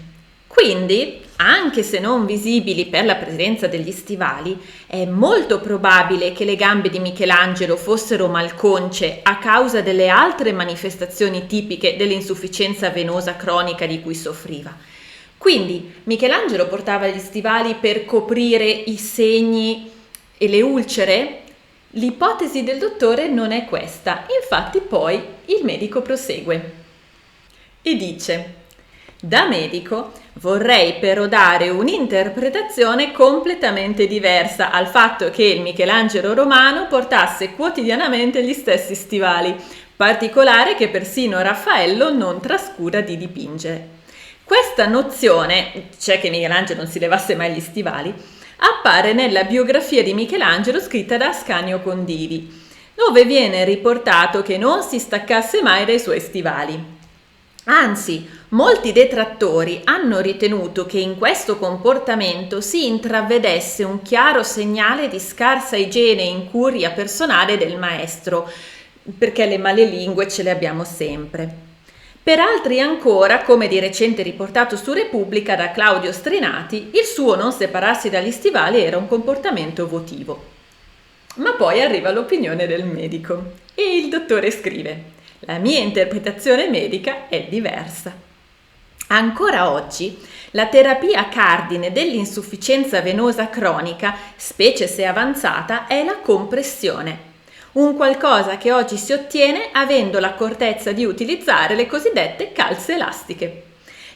quindi, anche se non visibili per la presenza degli stivali, è molto probabile che le gambe di Michelangelo fossero malconce a causa delle altre manifestazioni tipiche dell'insufficienza venosa cronica di cui soffriva. Quindi Michelangelo portava gli stivali per coprire i segni e le ulcere? L'ipotesi del dottore non è questa, infatti poi il medico prosegue e dice: da medico vorrei però dare un'interpretazione completamente diversa al fatto che il Michelangelo romano portasse quotidianamente gli stessi stivali, particolare che persino Raffaello non trascura di dipingere. Questa nozione, cioè che Michelangelo non si levasse mai gli stivali, appare nella biografia di Michelangelo scritta da Ascanio Condivi, dove viene riportato che non si staccasse mai dai suoi stivali. Anzi, molti detrattori hanno ritenuto che in questo comportamento si intravedesse un chiaro segnale di scarsa igiene e incuria personale del maestro, perché le malelingue ce le abbiamo sempre. Per altri ancora, come di recente riportato su Repubblica da Claudio Strinati, il suo non separarsi dagli stivali era un comportamento votivo. Ma poi arriva l'opinione del medico e il dottore scrive: la mia interpretazione medica è diversa. Ancora oggi, la terapia cardine dell'insufficienza venosa cronica, specie se avanzata, è la compressione. Un qualcosa che oggi si ottiene avendo l'accortezza di utilizzare le cosiddette calze elastiche.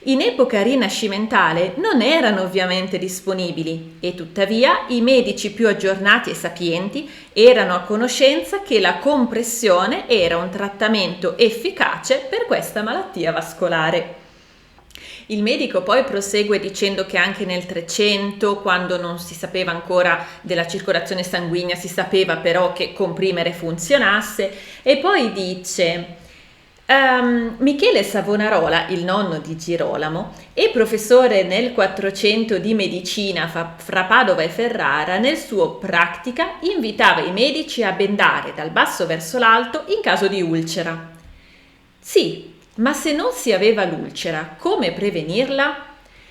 In epoca rinascimentale non erano ovviamente disponibili e tuttavia i medici più aggiornati e sapienti erano a conoscenza che la compressione era un trattamento efficace per questa malattia vascolare. Il medico poi prosegue dicendo che anche nel 300, quando non si sapeva ancora della circolazione sanguigna, si sapeva però che comprimere funzionasse, e poi dice: Michele Savonarola, il nonno di Girolamo, e professore nel 400 di medicina fra Padova e Ferrara, nel suo Practica invitava i medici a bendare dal basso verso l'alto in caso di ulcera. Sì, ma se non si aveva l'ulcera, come prevenirla?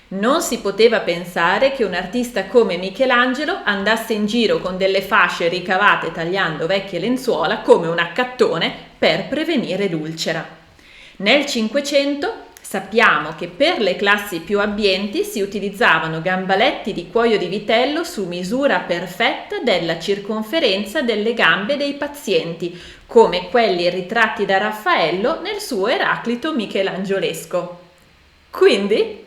Non si poteva pensare che un artista come Michelangelo andasse in giro con delle fasce ricavate tagliando vecchie lenzuola come un accattone per prevenire l'ulcera. Nel 500 sappiamo che per le classi più abbienti si utilizzavano gambaletti di cuoio di vitello su misura perfetta della circonferenza delle gambe dei pazienti, come quelli ritratti da Raffaello nel suo Eraclito michelangiolesco. Quindi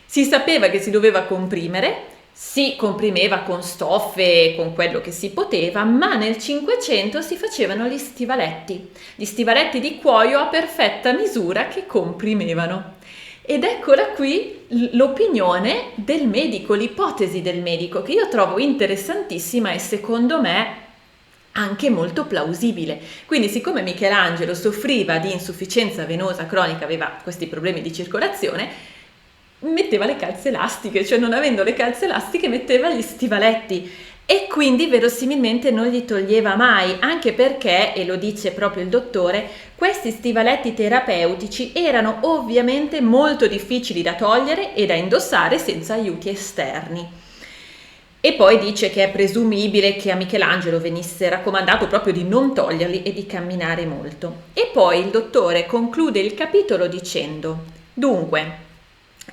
si sapeva che si doveva comprimere, si comprimeva con stoffe e con quello che si poteva, ma nel 500 si facevano gli stivaletti di cuoio a perfetta misura che comprimevano. Ed eccola qui l'opinione del medico, l'ipotesi del medico, che io trovo interessantissima e secondo me anche molto plausibile. Quindi, siccome Michelangelo soffriva di insufficienza venosa cronica, aveva questi problemi di circolazione, metteva le calze elastiche, cioè non avendo le calze elastiche metteva gli stivaletti e quindi verosimilmente non li toglieva mai, anche perché, e lo dice proprio il dottore, questi stivaletti terapeutici erano ovviamente molto difficili da togliere e da indossare senza aiuti esterni. E poi dice che è presumibile che a Michelangelo venisse raccomandato proprio di non toglierli e di camminare molto. E poi il dottore conclude il capitolo dicendo: dunque,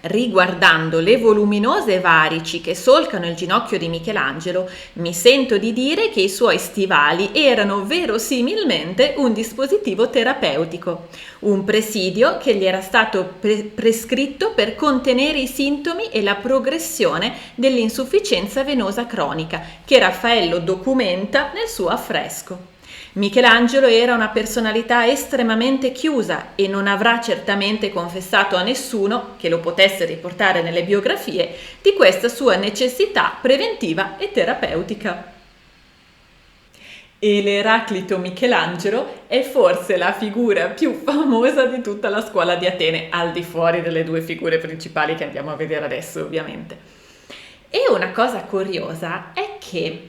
riguardando le voluminose varici che solcano il ginocchio di Michelangelo, mi sento di dire che i suoi stivali erano verosimilmente un dispositivo terapeutico, un presidio che gli era stato prescritto per contenere i sintomi e la progressione dell'insufficienza venosa cronica, che Raffaello documenta nel suo affresco. Michelangelo era una personalità estremamente chiusa e non avrà certamente confessato a nessuno, che lo potesse riportare nelle biografie, di questa sua necessità preventiva e terapeutica. E l'Eraclito Michelangelo è forse la figura più famosa di tutta la scuola di Atene, al di fuori delle due figure principali che andiamo a vedere adesso, ovviamente. E una cosa curiosa è che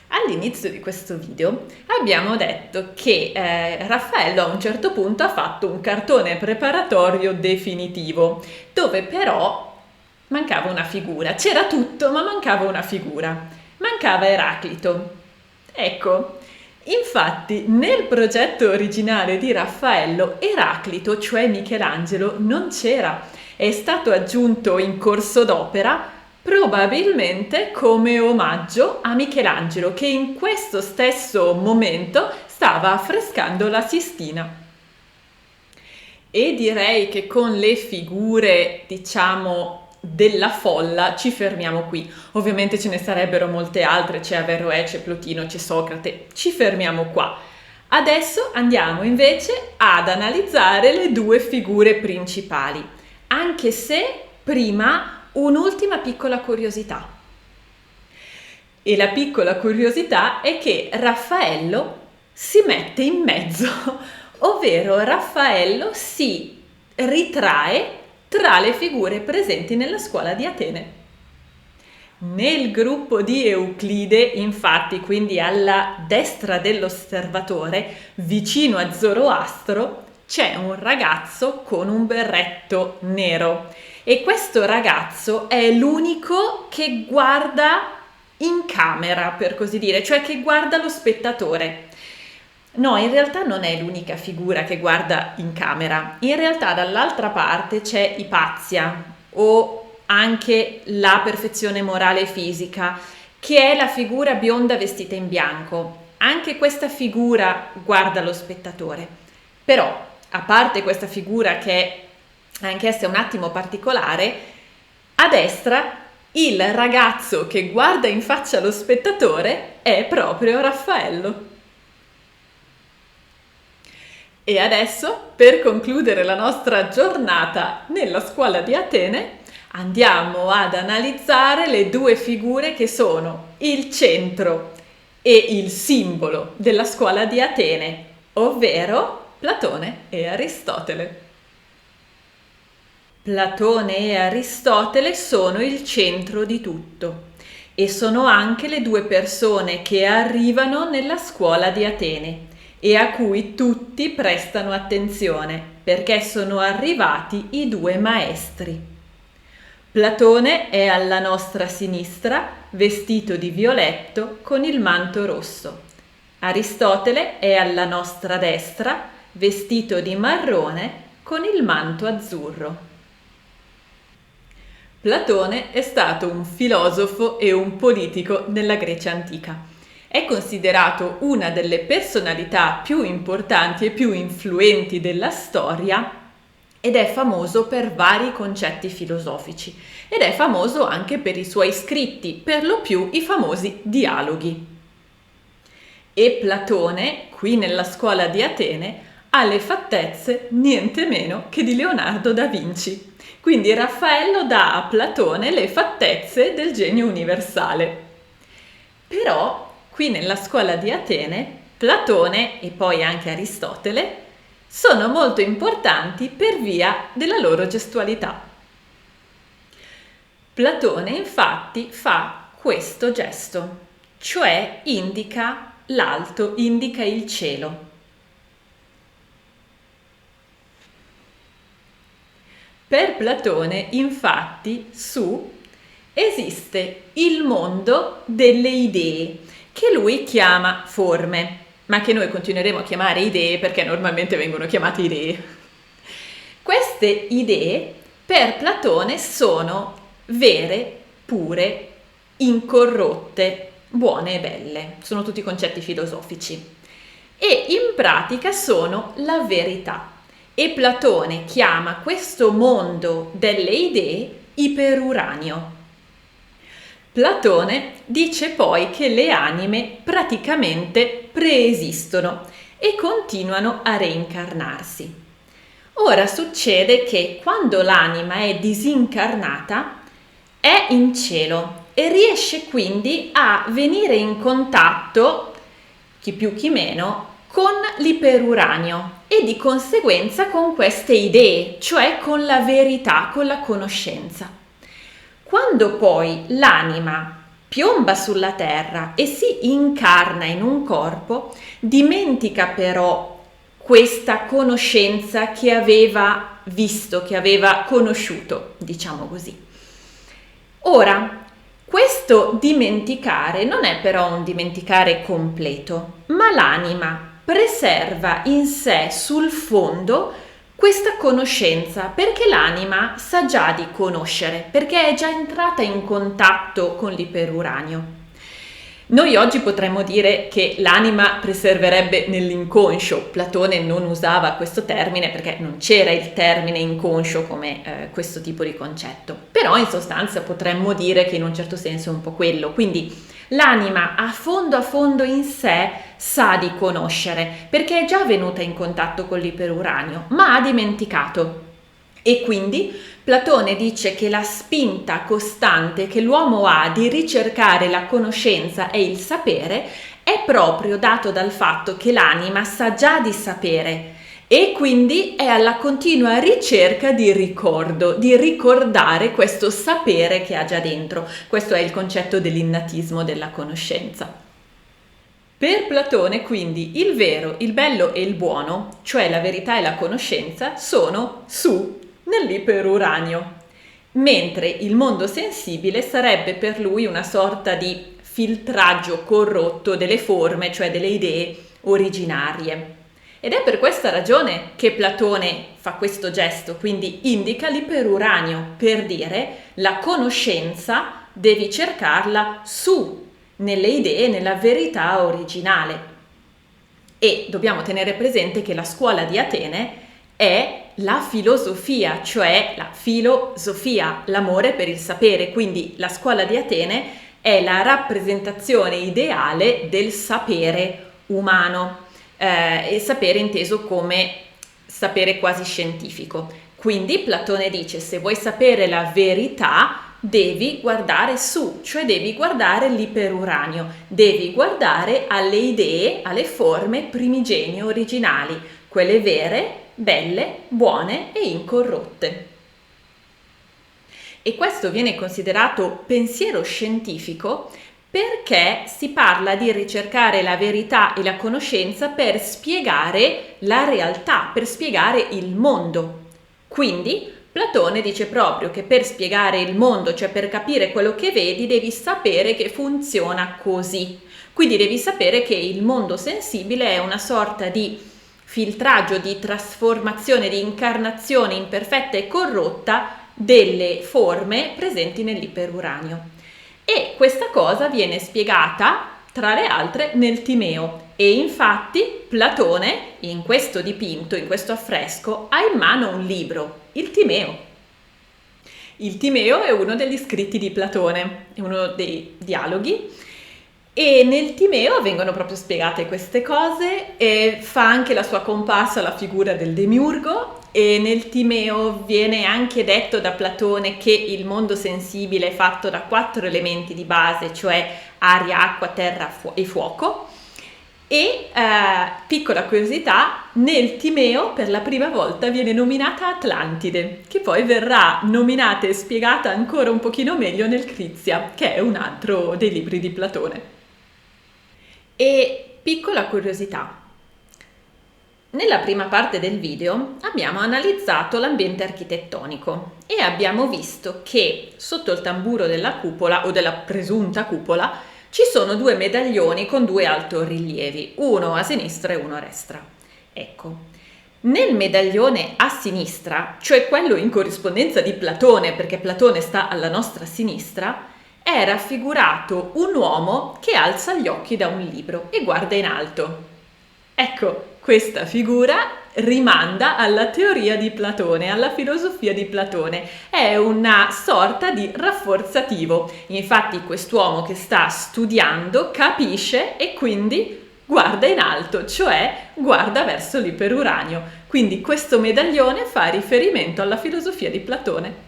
All'inizio di questo video abbiamo detto che Raffaello a un certo punto ha fatto un cartone preparatorio definitivo, dove però mancava una figura. C'era tutto, ma mancava una figura. Mancava Eraclito. Ecco, infatti nel progetto originale di Raffaello, Eraclito, cioè Michelangelo, non c'era. È stato aggiunto in corso d'opera probabilmente come omaggio a Michelangelo, che in questo stesso momento stava affrescando la Sistina. E direi che con le figure, diciamo, della folla ci fermiamo qui. Ovviamente ce ne sarebbero molte altre, c'è Averroè, c'è Plotino, c'è Socrate, ci fermiamo qua. Adesso andiamo invece ad analizzare le due figure principali, anche se prima un'ultima piccola curiosità. E la piccola curiosità è che Raffaello si mette in mezzo, ovvero Raffaello si ritrae tra le figure presenti nella scuola di Atene. Nel gruppo di Euclide, infatti, quindi alla destra dell'osservatore, vicino a Zoroastro, c'è un ragazzo con un berretto nero. E questo ragazzo è l'unico che guarda in camera, per così dire, cioè che guarda lo spettatore. No, in realtà non è l'unica figura che guarda in camera. In realtà dall'altra parte c'è Ipazia o anche la perfezione morale e fisica, che è la figura bionda vestita in bianco. Anche questa figura guarda lo spettatore. Però, a parte questa figura che è anch'essa un attimo particolare, a destra il ragazzo che guarda in faccia lo spettatore è proprio Raffaello. E adesso, per concludere la nostra giornata nella scuola di Atene, andiamo ad analizzare le due figure che sono il centro e il simbolo della scuola di Atene, ovvero Platone e Aristotele. Platone e Aristotele sono il centro di tutto e sono anche le due persone che arrivano nella scuola di Atene e a cui tutti prestano attenzione perché sono arrivati i due maestri. Platone è alla nostra sinistra, vestito di violetto con il manto rosso. Aristotele è alla nostra destra, vestito di marrone con il manto azzurro. Platone è stato un filosofo e un politico nella Grecia antica. È considerato una delle personalità più importanti e più influenti della storia ed è famoso per vari concetti filosofici ed è famoso anche per i suoi scritti, per lo più i famosi dialoghi. E Platone, qui nella scuola di Atene, ha le fattezze niente meno che di Leonardo da Vinci. Quindi Raffaello dà a Platone le fattezze del genio universale. Però qui nella scuola di Atene, Platone e poi anche Aristotele sono molto importanti per via della loro gestualità. Platone infatti fa questo gesto, cioè indica l'alto, indica il cielo. Per Platone, infatti, esiste il mondo delle idee, che lui chiama forme, ma che noi continueremo a chiamare idee perché normalmente vengono chiamate idee. Queste idee per Platone sono vere, pure, incorrotte, buone e belle. Sono tutti concetti filosofici. E in pratica sono la verità. E Platone chiama questo mondo delle idee iperuranio. Platone dice poi che le anime praticamente preesistono e continuano a reincarnarsi. Ora succede che quando l'anima è disincarnata è in cielo e riesce quindi a venire in contatto, chi più chi meno, con l'iperuranio e di conseguenza con queste idee, cioè con la verità, con la conoscenza. Quando poi l'anima piomba sulla terra e si incarna in un corpo, dimentica però questa conoscenza che aveva visto, che aveva conosciuto, diciamo così. Ora, questo dimenticare non è però un dimenticare completo, ma l'anima preserva in sé sul fondo questa conoscenza, perché l'anima sa già di conoscere, perché è già entrata in contatto con l'iperuranio. Noi oggi potremmo dire che l'anima preserverebbe nell'inconscio. Platone non usava questo termine perché non c'era il termine inconscio come questo tipo di concetto, però in sostanza potremmo dire che in un certo senso è un po' quello. Quindi l'anima a fondo in sé sa di conoscere perché è già venuta in contatto con l'iperuranio, ma ha dimenticato. E quindi Platone dice che la spinta costante che l'uomo ha di ricercare la conoscenza e il sapere è proprio dato dal fatto che l'anima sa già di sapere e quindi è alla continua ricerca di ricordo, di ricordare questo sapere che ha già dentro. Questo è il concetto dell'innatismo della conoscenza. Per Platone, quindi, il vero, il bello e il buono, cioè la verità e la conoscenza, sono su nell'iperuranio, mentre il mondo sensibile sarebbe per lui una sorta di filtraggio corrotto delle forme, cioè delle idee originarie. Ed è per questa ragione che Platone fa questo gesto, quindi indica l'iperuranio per dire la conoscenza devi cercarla su, nelle idee, nella verità originale. E dobbiamo tenere presente che la scuola di Atene è la filosofia, cioè la filosofia, l'amore per il sapere, quindi la scuola di Atene è la rappresentazione ideale del sapere umano, e sapere inteso come sapere quasi scientifico. Quindi Platone dice: se vuoi sapere la verità devi guardare su, cioè devi guardare l'iperuranio, devi guardare alle idee, alle forme primigenie originali, quelle vere, belle, buone e incorrotte. E questo viene considerato pensiero scientifico perché si parla di ricercare la verità e la conoscenza per spiegare la realtà, per spiegare il mondo. Quindi Platone dice proprio che per spiegare il mondo, cioè per capire quello che vedi, devi sapere che funziona così. Quindi devi sapere che il mondo sensibile è una sorta di filtraggio, di trasformazione, di incarnazione imperfetta e corrotta delle forme presenti nell'iperuranio. E questa cosa viene spiegata, tra le altre, nel Timeo. E infatti Platone, in questo dipinto, in questo affresco, ha in mano un libro, il Timeo. Il Timeo è uno degli scritti di Platone, è uno dei dialoghi, e nel Timeo vengono proprio spiegate queste cose, e fa anche la sua comparsa la figura del demiurgo, e nel Timeo viene anche detto da Platone che il mondo sensibile è fatto da 4 elementi di base, cioè aria, acqua, terra e fuoco. E piccola curiosità, nel Timeo per la prima volta viene nominata Atlantide, che poi verrà nominata e spiegata ancora un pochino meglio nel Crizia, che è un altro dei libri di Platone. E piccola curiosità, nella prima parte del video abbiamo analizzato l'ambiente architettonico e abbiamo visto che sotto il tamburo della cupola o della presunta cupola ci sono 2 medaglioni con 2 altorilievi, uno a sinistra e uno a destra. Ecco, nel medaglione a sinistra, cioè quello in corrispondenza di Platone, perché Platone sta alla nostra sinistra, è raffigurato un uomo che alza gli occhi da un libro e guarda in alto. Ecco, questa figura rimanda alla teoria di Platone, alla filosofia di Platone. È una sorta di rafforzativo. Infatti quest'uomo che sta studiando capisce e quindi guarda in alto, cioè guarda verso l'iperuranio. Quindi questo medaglione fa riferimento alla filosofia di Platone.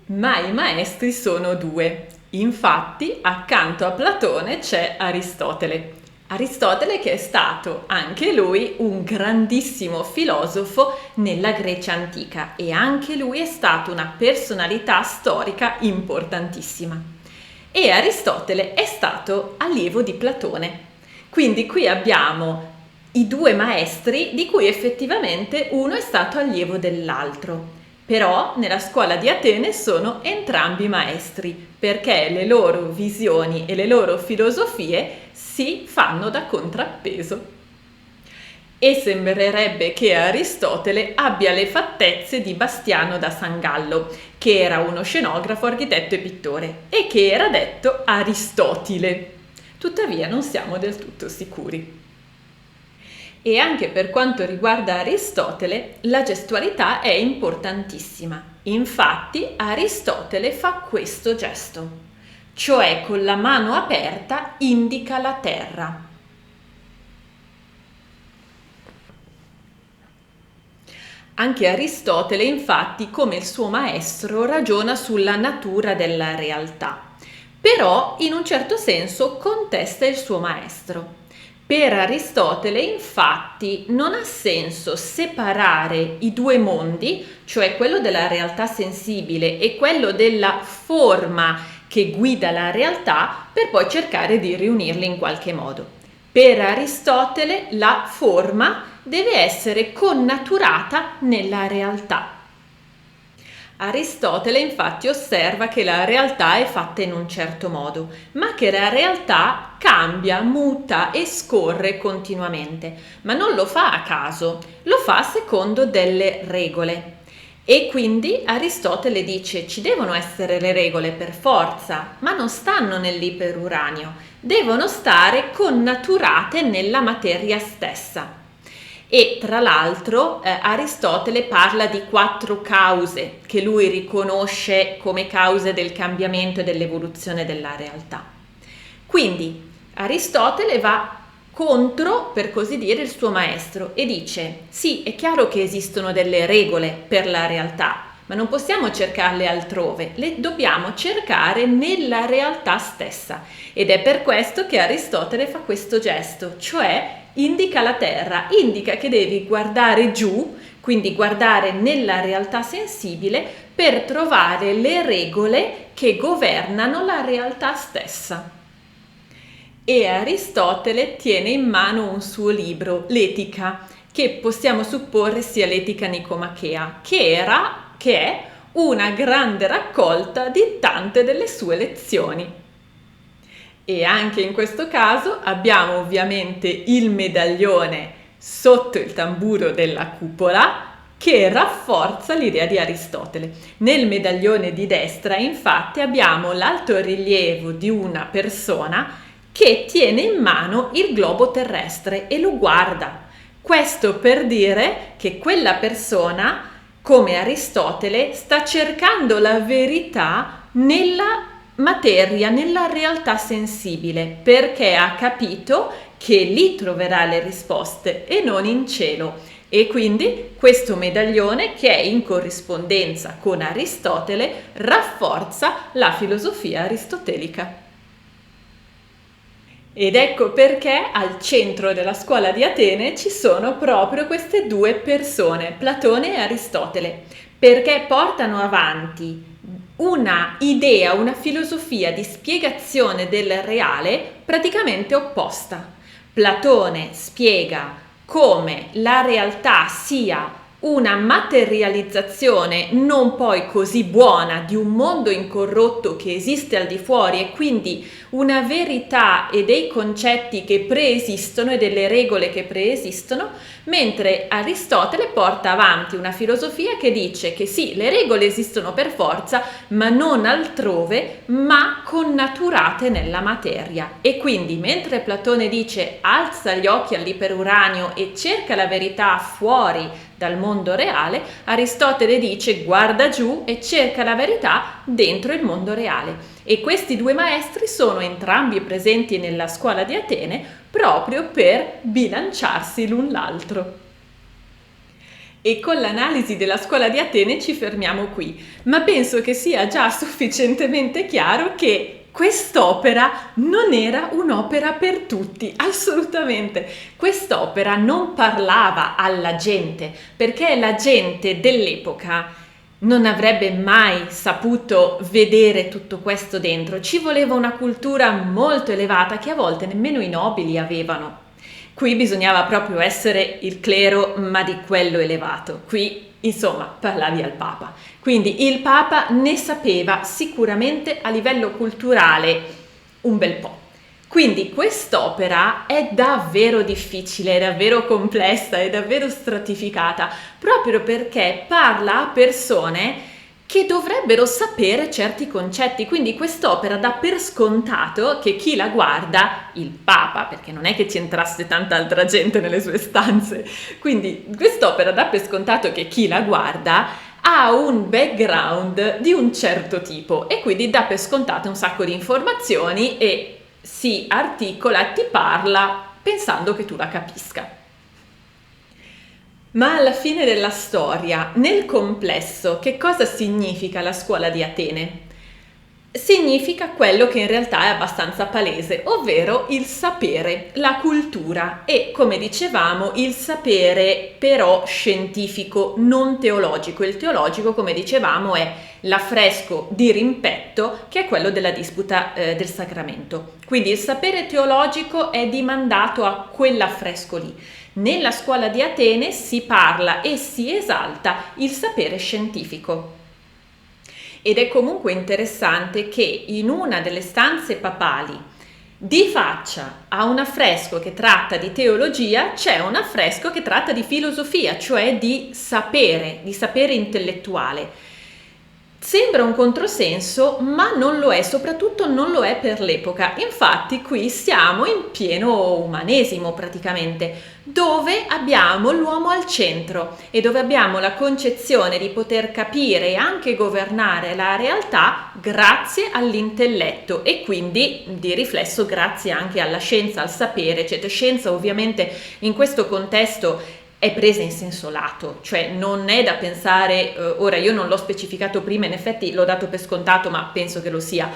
Ma i maestri sono 2. Infatti, accanto a Platone c'è Aristotele. Aristotele, che è stato anche lui un grandissimo filosofo nella Grecia antica e anche lui è stato una personalità storica importantissima. E Aristotele è stato allievo di Platone. Quindi qui abbiamo i due maestri di cui effettivamente uno è stato allievo dell'altro. Però nella scuola di Atene sono entrambi maestri, perché le loro visioni e le loro filosofie si fanno da contrappeso. E sembrerebbe che Aristotele abbia le fattezze di Bastiano da San Gallo, che era uno scenografo, architetto e pittore, e che era detto Aristotile. Tuttavia non siamo del tutto sicuri. E anche per quanto riguarda Aristotele, la gestualità è importantissima. Infatti Aristotele fa questo gesto, cioè con la mano aperta indica la terra. Anche Aristotele, infatti, come il suo maestro, ragiona sulla natura della realtà, però in un certo senso contesta il suo maestro. Per Aristotele, infatti, non ha senso separare i due mondi, cioè quello della realtà sensibile e quello della forma che guida la realtà, per poi cercare di riunirli in qualche modo. Per Aristotele la forma deve essere connaturata nella realtà. Aristotele infatti osserva che la realtà è fatta in un certo modo, ma che la realtà cambia, muta e scorre continuamente, ma non lo fa a caso, lo fa secondo delle regole. E quindi Aristotele dice ci devono essere le regole per forza, ma non stanno nell'iperuranio, devono stare connaturate nella materia stessa. E tra l'altro Aristotele parla di 4 cause che lui riconosce come cause del cambiamento e dell'evoluzione della realtà. Quindi Aristotele va contro, per così dire, il suo maestro e dice sì, è chiaro che esistono delle regole per la realtà, ma non possiamo cercarle altrove, le dobbiamo cercare nella realtà stessa. Ed è per questo che Aristotele fa questo gesto, cioè indica la terra, indica che devi guardare giù, quindi guardare nella realtà sensibile per trovare le regole che governano la realtà stessa. E Aristotele tiene in mano un suo libro, l'Etica, che possiamo supporre sia l'Etica Nicomachea, che è una grande raccolta di tante delle sue lezioni. E anche in questo caso abbiamo ovviamente il medaglione sotto il tamburo della cupola che rafforza l'idea di Aristotele. Nel medaglione di destra infatti abbiamo l'altorilievo di una persona che tiene in mano il globo terrestre e lo guarda. Questo per dire che quella persona, come Aristotele, sta cercando la verità nella materia, nella realtà sensibile, perché ha capito che lì troverà le risposte e non in cielo. E quindi questo medaglione, che è in corrispondenza con Aristotele, rafforza la filosofia aristotelica. Ed ecco perché al centro della scuola di Atene ci sono proprio queste due persone, Platone e Aristotele, perché portano avanti una idea, una filosofia di spiegazione del reale praticamente opposta. Platone spiega come la realtà sia una materializzazione non poi così buona di un mondo incorrotto che esiste al di fuori e quindi una verità e dei concetti che preesistono e delle regole che preesistono, mentre Aristotele porta avanti una filosofia che dice che sì, le regole esistono per forza, ma non altrove, ma connaturate nella materia. E quindi mentre Platone dice alza gli occhi all'iperuranio e cerca la verità fuori dal mondo reale, Aristotele dice guarda giù e cerca la verità dentro il mondo reale. E questi due maestri sono entrambi presenti nella scuola di Atene proprio per bilanciarsi l'un l'altro. E con l'analisi della scuola di Atene ci fermiamo qui, ma penso che sia già sufficientemente chiaro che quest'opera non era un'opera per tutti, assolutamente. Quest'opera non parlava alla gente, perché la gente dell'epoca non avrebbe mai saputo vedere tutto questo dentro. Ci voleva una cultura molto elevata che a volte nemmeno i nobili avevano. Qui bisognava proprio essere il clero, ma di quello elevato. Qui, insomma, parlavi al Papa. Quindi il Papa ne sapeva sicuramente a livello culturale un bel po'. Quindi quest'opera è davvero difficile, è davvero complessa, è davvero stratificata, proprio perché parla a persone che dovrebbero sapere certi concetti. Quindi quest'opera dà per scontato che chi la guarda, il Papa, perché non è che ci entrasse tanta altra gente nelle sue stanze, quindi quest'opera dà per scontato che chi la guarda ha un background di un certo tipo e quindi dà per scontato un sacco di informazioni e si articola, ti parla pensando che tu la capisca. Ma alla fine della storia, nel complesso, che cosa significa la scuola di Atene? Significa quello che in realtà è abbastanza palese, ovvero il sapere, la cultura e, come dicevamo, il sapere però scientifico, non teologico. Il teologico, come dicevamo, è l'affresco di rimpetto che è quello della disputa del sacramento. Quindi il sapere teologico è dimandato a quell'affresco lì. Nella scuola di Atene si parla e si esalta il sapere scientifico. Ed è comunque interessante che in una delle stanze papali di faccia a un affresco che tratta di teologia c'è un affresco che tratta di filosofia, cioè di sapere intellettuale. Sembra un controsenso, ma non lo è, soprattutto non lo è per l'epoca. Infatti qui siamo in pieno umanesimo praticamente, dove abbiamo l'uomo al centro e dove abbiamo la concezione di poter capire e anche governare la realtà grazie all'intelletto e quindi di riflesso grazie anche alla scienza, al sapere, eccetera. Scienza ovviamente in questo contesto è presa in senso lato, cioè non è da pensare, ora io non l'ho specificato prima, in effetti l'ho dato per scontato, ma penso che lo sia.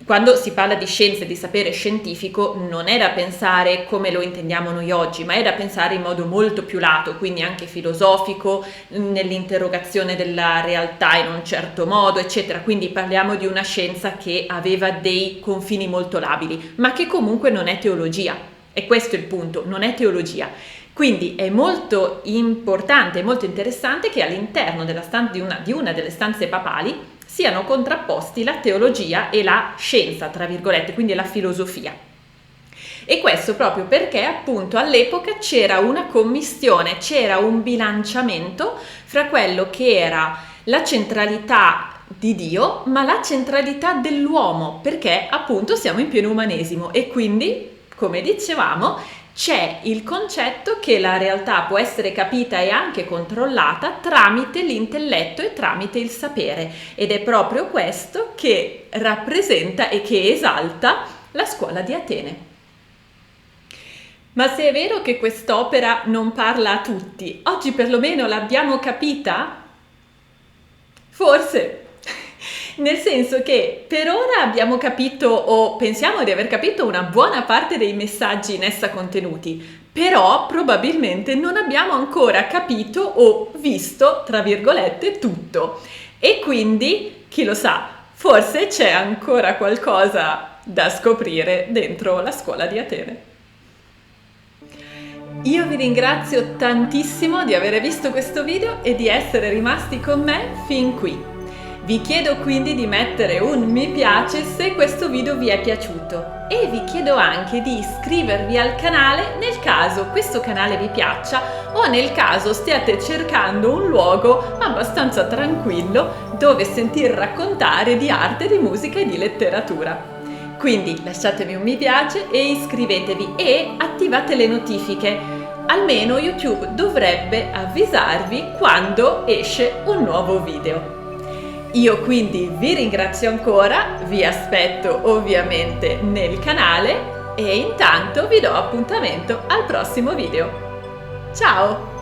Quando si parla di scienza e di sapere scientifico non è da pensare come lo intendiamo noi oggi, ma è da pensare in modo molto più lato, quindi anche filosofico, nell'interrogazione della realtà in un certo modo, eccetera. Quindi parliamo di una scienza che aveva dei confini molto labili, ma che comunque non è teologia. E questo è il punto, non è teologia. Quindi è molto importante, molto interessante che all'interno di una delle stanze papali siano contrapposti la teologia e la scienza, tra virgolette, quindi la filosofia. E questo proprio perché appunto all'epoca c'era una commistione, c'era un bilanciamento fra quello che era la centralità di Dio, ma la centralità dell'uomo, perché appunto siamo in pieno umanesimo e quindi, come dicevamo, c'è il concetto che la realtà può essere capita e anche controllata tramite l'intelletto e tramite il sapere ed è proprio questo che rappresenta e che esalta la scuola di Atene. Ma se è vero che quest'opera non parla a tutti, oggi perlomeno l'abbiamo capita? Forse. Nel senso che per ora abbiamo capito o pensiamo di aver capito una buona parte dei messaggi in essa contenuti, però probabilmente non abbiamo ancora capito o visto, tra virgolette, tutto. E quindi, chi lo sa, forse c'è ancora qualcosa da scoprire dentro la scuola di Atene. Io vi ringrazio tantissimo di aver visto questo video e di essere rimasti con me fin qui. Vi chiedo quindi di mettere un mi piace se questo video vi è piaciuto e vi chiedo anche di iscrivervi al canale nel caso questo canale vi piaccia o nel caso stiate cercando un luogo abbastanza tranquillo dove sentir raccontare di arte, di musica e di letteratura. Quindi lasciatemi un mi piace e iscrivetevi e attivate le notifiche. Almeno YouTube dovrebbe avvisarvi quando esce un nuovo video. Io quindi vi ringrazio ancora, vi aspetto ovviamente nel canale e intanto vi do appuntamento al prossimo video. Ciao!